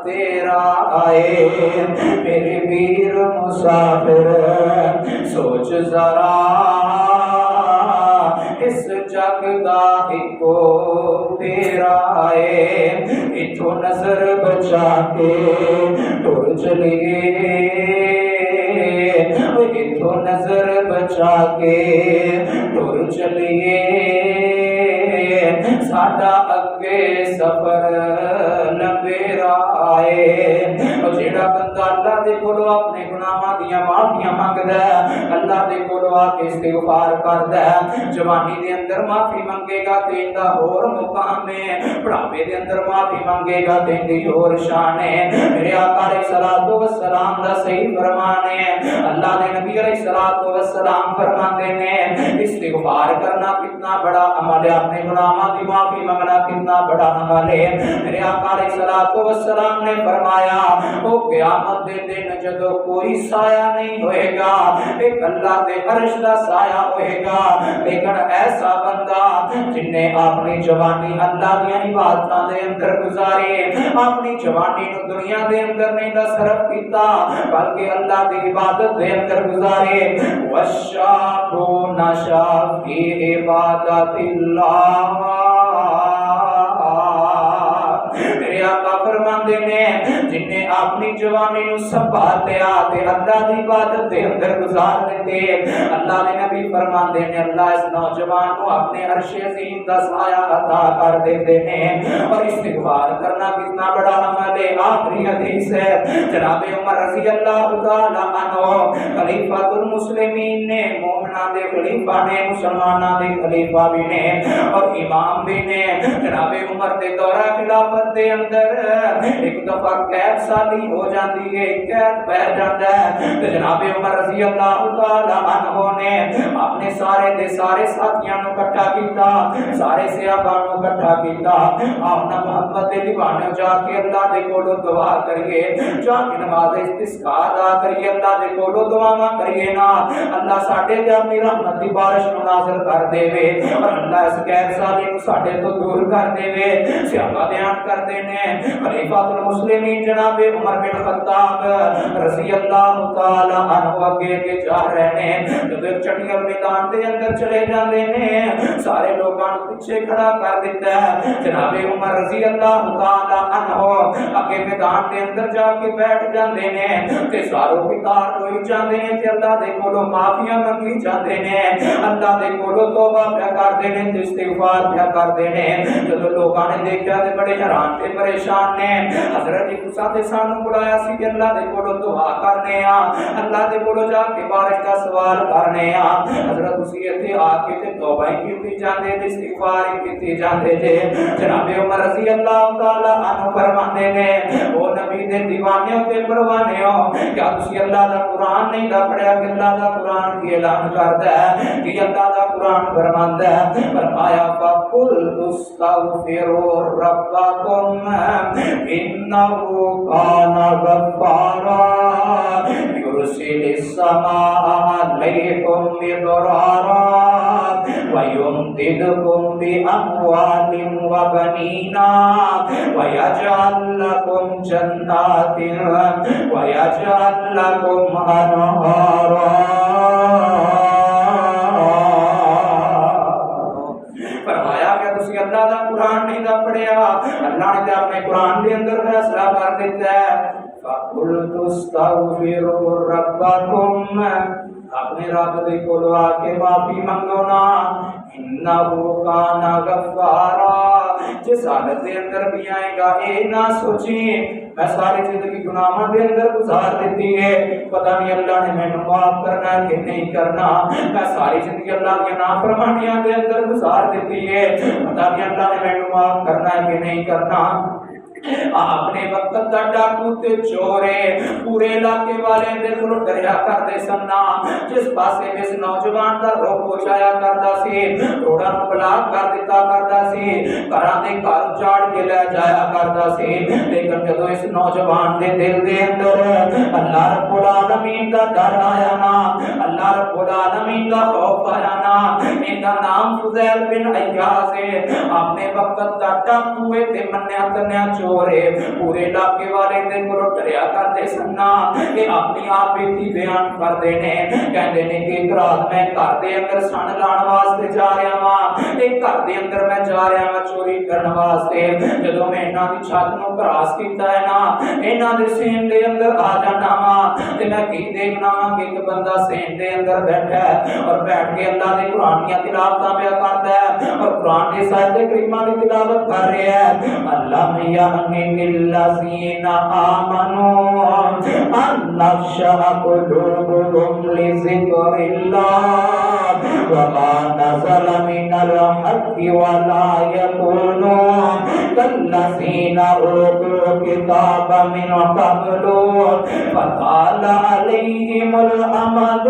تیرا آئے میرے ویر مسافر سوچ ذرا اس جگ دا ایکو تیرا آئے اتھو نظر بچا کے ٹر چلیے اتھو نظر بچا کے ٹر چلیے ساڈا اگے سفر لمبیرا آئے جیڑا بندہ اللہ دے کولو اپنے گناہاں دیاں معافیاں منگدا ہے اللہ دے کولو آ کے استغفار کردا ہے جوانی دے اندر معافی منگے گا تے دا ہور مقام ہے بڑھاپے دے اندر معافی منگے گا تے دی ہور شان ہے میرے آقا علیہ الصلوۃ والسلام دا صحیح فرمان ہے اللہ دے نبی علیہ الصلوۃ والسلام فرماتے ہیں استغفار کرنا کتنا بڑا عمل ہے اپنے گناہاں دی معافی منگنا کتنا بڑا عمل ہے میرے آقا علیہ الصلوۃ والسلام نے فرمایا او قیامت دے دن جدوں کوئی سایہ نہیں ہوئے گا ایک اللہ دے عرش دا سایہ ہوئے گا لیکن ایسا بندہ جن نے اپنی جوانی اللہ دی عبادتاں دے اندر گزاری اپنی جوانی نو دنیا دے اندر نہیں دا صرف کیتا بلکہ اللہ دی عبادت دے اندر گزارے والشاب نشا فی عبادت اللہ میرے آقا فرماندے نے جن نے اپنی جوانی نو سنبھال لیا تے اللہ دی عبادت دے اندر گزار دیتے اللہ دے نبی فرماندے نے اللہ اس نوجوان کو اپنے عرش عظیم دا سایہ عطا کر دیتے ہیں اور استغفار کرنا کتنا بڑا عمل ہے آخری حدیث ہے جناب عمر رضی اللہ تعالی عنہ خلیفہ المسلمین نے مومنان دے خلیفہ نے مسلماناں دے خلیفہ بھی نے اور امام بھی نے جناب عمر دے دورہ خلافت دے اندر ایک دفعہ قید سالی ہو جاتی ہے قید بیٹھ جاتا ہے تو جناب عمر رضی اللہ تعالی عنہ نے اپنے سارے دے سارے ساتھیاں نو اکٹھا کیتا سارے صحابہ نو اکٹھا کیتا اپنا محبت دے دیوانے جا کے اللہ دے کولو دعا کریے جا کے نماز استسقاء ادا کریے اللہ دے کولو دعاواں کریے نا اللہ ساڈے تے اپنی رحمت دی بارش نازل کر دے وے اور اللہ اس قید سالی نو ساڈے تو دور کر دے وے صحابہ بیان کرتے نے خلیفہ المسلمین جناب عمر بن خطاب رضی اللہ تعالی عنہ اگے کے جا رہے ہیں جب چٹیل میدان دے اندر چلے جاندے نے سارے لوگاں نوں پیچھے کھڑا کر دیتا ہے جناب عمر رضی اللہ تعالی عنہ اگے میدان دے اندر جا کے بیٹھ جاندے نے تے ساروں کتار روئی جاندے نے تے اللہ دے کولوں معافیاں منگی جاندے نے اللہ دے کولوں توبہ پیا کردے نے تے استغفار پیا کردے نے جدوں لوگاں نے دیکھیا تے بڑے حیران تے پریشان نے حضرت موسیٰ نے سانو بلایا سی کہ اللہ دے کولوں دعا کرنے آ اللہ دے کولوں جا کے بارش دا سوال کرنے آ حضرت اسی ایتھے آ کے تے توبہ کیتی جاندے تے استغفار کیتی جاندے تے جناب عمر رضی اللہ تعالی عنہ فرماندے نے او نبی دے دیوانے تے پروانے ہو کیا تسی اللہ دا قرآن نہیں دا پڑھیا کہ اللہ دا قرآن کی اعلان کردا ہے کہ اللہ دا قرآن فرماندا ہے فرمایا فقل تستغفروا ربکم انه کان غفارا یرسل السماء علیکم مدرارا ویمددکم باموال وبنین ویجعل لکم جنات ویجعل لکم انہارا اللہ دا قرآن نہیں دا پڑھیا اللہ نے اپنے قرآن دے اندر فیصلہ کر دیتا ہے فَقُلْتُ اسْتَغْفِرُوا رَبَّكُمْ اپنے رب دے کولوں آ کے معافی منگو نا انہو کان غفارا جس حالت دے اندر بھی آئے گا اے نہ سوچیں میں ساری زندگی گناہاں دے اندر گزار دیتی ہے پتہ نہیں اللہ نے میں معاف کرنا ہے کہ نہیں کرنا میں ساری زندگی اللہ کی نافرمانیاں دے اندر گزار دیتی ہے پتہ نہیں اللہ نے میں معاف کرنا ہے کہ نہیں کرنا اپنے وقت دا ڈاکو تے چورے پورے علاقے والے دے کولوں ڈریا کردے سن جس پاسے اس نوجوان دا رخ ہو جایا کردا سی روڑا نوں بلاک کر دتا کردا سی گھراں دے گھر اجاڑ کے لے جایا کردا سی لیکن جدوں اس نوجوان دے دل دے اندر اللہ رب العالمین دا ڈر آیا نا اللہ رب العالمین دا خوف آیا نا ان دا نام فضیل بن عیاض ہے اپنے وقت دا ڈاکو تے منیا تنیا چورے پورے علاقے والے دے کولوں ڈریا کردے سن کہ اپنی آپ بیتی بیان کردے نے کہندے نے کہ ایک رات میں گھر دے اندر سن لان واسطے جا رہا ہاں تے گھر دے اندر میں جا رہا ہاں چوری کرن واسطے جدوں میں انہاں دی چھت نوں کراس کیتا ہے نا انہاں دے سین دے اندر آ جانا وا تے میں کی دیکھنا وا کہ ایک بندہ سین دے اندر بیٹھا ہے اور بیٹھ کے اللہ دے قرآن دی تلاوت پیا کردا ہے اور قرآن دی آیات کریمہ دی تلاوت کر رہا ہے اللہ یامن الذین آمنوا ان نخشع قلوبهم لذکر اللہ وما نزل من الحق ولا يكونوا كالذين اوتوا الكتاب من قبل فطال عليهم الامد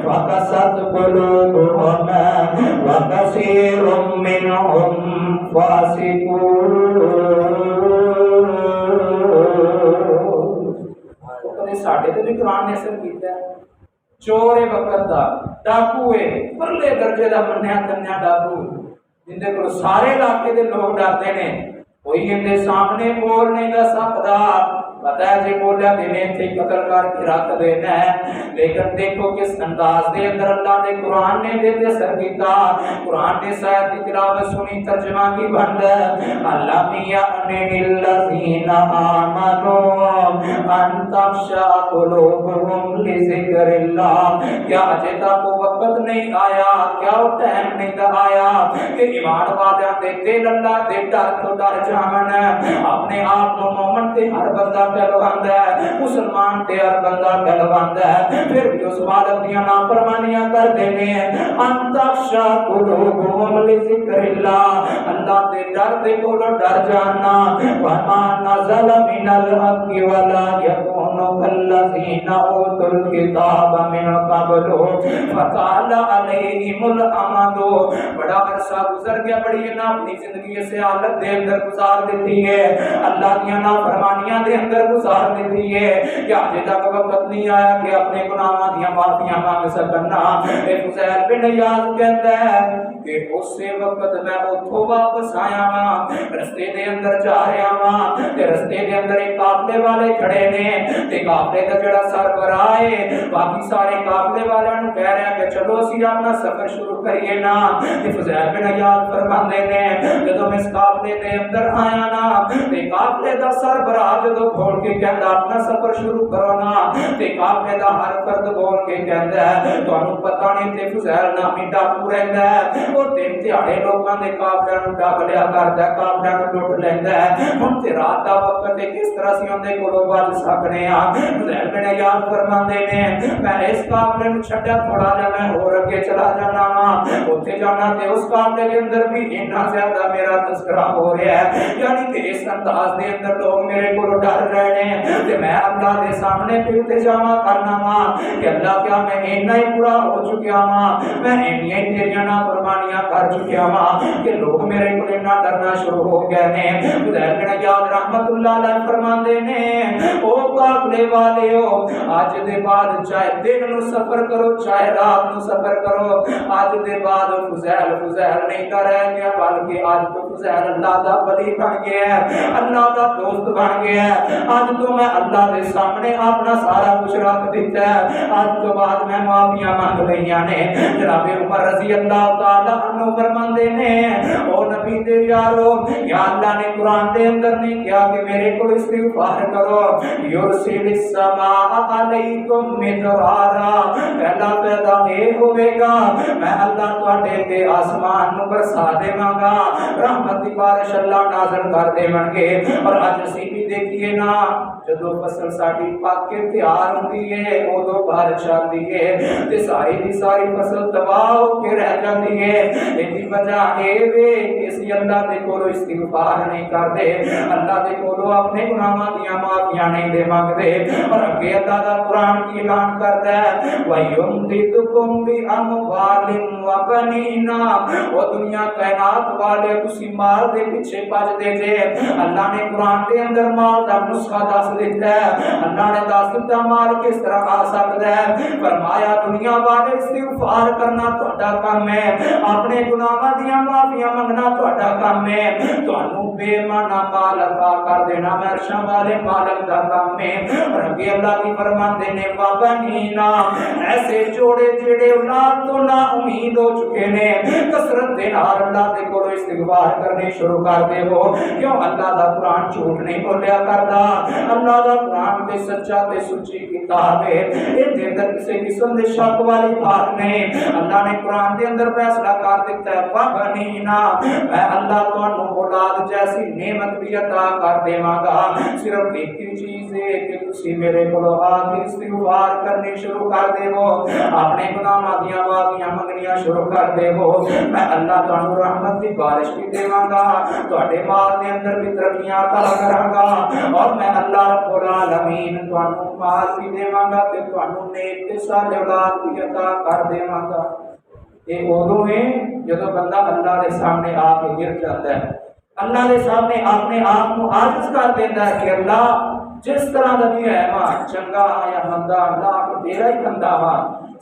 فقست قلوبهم وكثير منهم فاسقون ساڈے تے بھی قرآن نے اثر کیتا ہے چورے وقت دا ڈاکو ہے پرلے درجے دا منیا تنیا ڈاکو جن دے کول سارے علاقے دے لوگ ڈردے نے کوئی ان دے سامنے بول نہیں دا سکدا پتہ ہے جی بولیا دینے تھے قتل کر کے رکھ دینا ہے لیکن دیکھو کس انداز دے اندر اللہ دے قرآن نے دے دے سر کیتا قرآن نے سایت کی تلاوت سنی ترجمہ کی بند اللہ یامن الذین آمنوا ان تخشع قلوبهم لذکر اللہ کیا اجے تک وہ وقت نہیں آیا کیا وہ ٹائم نہیں آیا کہ ایمان والوں دے دل اللہ دے ڈر تو ڈر جاون اپنے آپ کو مومن تے ہر بندہ پہلواندہ ہے مسلمان تے ہر بندہ پہلواندہ ہے پھر بھی اس مالک دیاں نافرمانیاں کر دینے ان تخشع قلوبهم لذکر اللہ اللہ دے ڈر دے کولوں ڈر جاننا وما نزل من الحق ولا يكونوا كالذين اوتوا الكتاب من قبل فطال عليهم الامد بڑا عرصہ گزر گیا بڑی نا اپنی زندگی سے حالت دے اندر گزار دیتی ہے اللہ دیاں نافرمانیاں دے اندر گزار دیتی ہے کہ آج تک وقت نہیں آیا کہ اپنے گناہاں دیاں معافیاں مانگ سکنا فضیل بن عیاض کہتا ہے کہ اس وقت میں اتھوں واپس آیا ہاں رستے دے اندر جا رہا ہاں تے رستے دے اندر ایک قافلے والے کھڑے نے تے قافلے دا جڑا سربراہ ہے باقی سارے قافلے والوں نوں کہہ رہے ہیں کہ چلو اسی اپنا سفر شروع کریے نا تے فضیل بن عیاض فرماندے نے جدوں میں اس قافلے دے اندر آیا نا تے قافلے دا سربراہ جدوں بول کے کہندا اپنا سفر شروع کرو نا تے قافلے دا ہر فرد بول کے کہندا ہے تانوں پتہ نہیں تے فضیل نامی ڈاکو رہندا ہے وہ دن تہاڑے لوکاں دے قافلیاں نوں ڈاک لیا کردا ہے قافلیاں نوں لٹ لیندا ہے ہن تے رات دا وقت ہے کس طرح سی اون دے کولوں بچ سکنے ہاں فضیل بن عیاض فرماندے نے میں اس قافلے نوں چھڈیا تھوڑا جا میں ہور اگے چلا جانا وا اوتھے جانا تے اس قافلے دے اندر بھی اتنا زیادہ میرا تذکرہ ہو رہا ہے یعنی کہ اس انداز دے اندر لوگ میرے کولوں ڈر رہے ہیں تے میں اللہ دے سامنے پھرتے جاواں کرنا وا کہ اللہ کیا میں اتنا ہی برا ہو چکیا وا میں اتنی تیریاں نافرمانیاں کر چکیا وا کہ لوگ میرے کول اتنا ڈرنا شروع ہو گئے نے فضیل بن عیاض رحمت اللہ علیہ فرماندے نے او قافلے والیو اج دے بعد چاہے دن نو سفر کرو چاہے رات نو سفر کرو اج دے بعد فضیل نہیں کر رہے گیا بلکہ آج تو فضیل اللہ دا ولی بن گیا ہے اللہ دا دوست بن گیا ہے آج تو میں اللہ دے سامنے اپنا سارا کچھ رکھ دیتا ہے آج تو بعد میں معافیاں مانگ لیاں نے جناب عمر رضی اللہ تعالی عنہ فرماندے نے او نبی دے یارو یا اللہ نے قرآن دے اندر نہیں کیا کہ میرے کو استغفار کرو یرسل السماء علیکم مدرارا پہلا پیدا اے ہوے گا میں اللہ تواڈے تے آسمان نو برسا دیواں گا رحمت دی بارش اللہ نازل کر دیون گے اور اج اسی بھی دیکھیے نا جدوں فصل ساڈی پک کے تیار ہوندی ہے اودوں بارش آندی ہے تے ساری دی ساری فصل تباہ ہو کے رہ جاندی ہے ایندی وجہ اے وے کہ اسی اللہ دے کولو استغفار نہیں کرتے، اللہ دے کولو اپنے گناہاں دیاں معافیاں نہیں دے مانگتے۔ اور اگے اللہ دا قرآن کی اعلان کرتا ہے وَيُمْدِدْكُمْ بِأَمْوَالٍ وَبَنِينَ، وہ دنیا کائنات والے کسی مال دے پیچھے بھج دے جے، اللہ نے قرآن دے اندر مال دا نسخہ دس دیتا ہے، اللہ نے دس دیتا مال کس طرح آ سکتا ہے۔ فرمایا دنیا والے استغفار کرنا تہاڈا کام ہے، اپنے گناہاں دیاں معافیاں منگنا تہاڈا کام ہے، تانوں بے معنی مال عطا کر دینا عرشاں والے مالک دا کام ہے۔ اور اگے اللہ کی فرماندے نے وَبَنِينَ، ایسے جوڑے جڑے اولاد تو نا امید ہو چکے نے، کثرت دے نال اللہ دے کولو استغفار کرنے شروع کر دے وہ، کیوں اللہ دا قرآن جھوٹ نہیں بولیا کردا، اللہ دا قرآن تے سچا تے سچی کتاب ہے، اے دے اندر کسی قسم دے شک والی بات نہیں۔ اللہ نے قرآن دے اندر فیصلہ کر دیتا ہے وَبَنِينَ، میں اللہ تانوں اولاد جیسی نعمت بھی عطا کر دیواں گا، صرف ایک ہی چیز ہے کہ تسی میرے کولو آ کے استغفار کرنی شروع کر دیو، اپنے گناہاں دیاں معافیاں منگنیاں شروع کر دیو، میں اللہ تانوں رحمت دی بارش بھی دیواں گا، تہاڈے مال دے اندر بھی ترقیاں عطا کراں گا، اور میں اللہ رب العالمین تانوں مال بھی دیواں گا تے تانوں نیک تے صالح اولاد بھی عطا کر دیواں گا۔ یہ ادوں ہے جدوں بندہ اللہ دے سامنے آ کے گر جاتا ہے، اللہ دے سامنے اپنے آپ کو عاجز کر دیتا ہے کہ اللہ جس طرح دا بھی ہے ماں چنگا یا مندا اللہ تیرا ہی بندہ وا،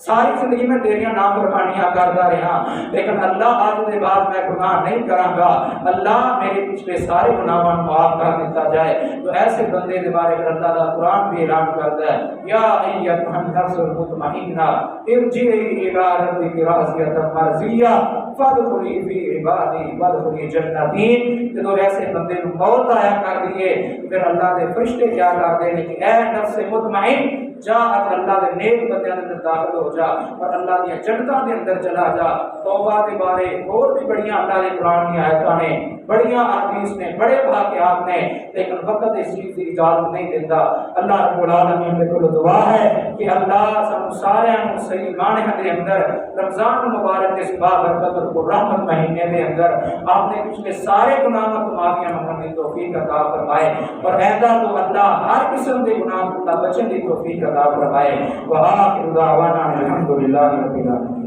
ساری زندگی میں تیریاں نافرمانیاں کرتا رہا، لیکن اللہ آج کے بعد میں گناہ نہیں کراں گا، اللہ میرے پچھلے سارے گناہاں معاف کر دیتا جائے۔ تو ایسے بندے کے بارے میں اللہ کا قرآن بھی اعلان کرتا ہے یا ایتھا النفس المطمئنہ ارجعی الی ربک راضیۃ مرضیہ فادخلی فی عبادی وادخلی جنتی۔ جب ایسے بندے کو موت آیا کر دیے پھر اللہ کے فرشتے کیا کر دیں کہ اے نفس مطمئن جا اللہ دے نیک بندیاں دے اندر داخل ہو جا اور اللہ دی جنتاں دے اندر چلا جا۔ توبہ دے بارے اور بھی بڑیاں اللہ دے قرآن کی آیتاں نے، بڑیاں احادیث نے، بڑے واقعات نے، لیکن وقت اس چیز کی اجازت نہیں دیتا۔ اللہ رب العالمین کے کول دعا ہے کہ اللہ سب سارے صحیح معنی دے اندر رمضان مبارک کے بابرکت اور رحمت مہینے دے اندر آپ نے پچھلے سارے گناہوں کو معافیاں مانگنے کی توفیق عطا فرمائے، اور ایدا تو اللہ ہر قسم کے گناہ کو بچنے کی توفیق عطا فرمائے۔ وآخر دعوانا الحمدللہ رب العالمین۔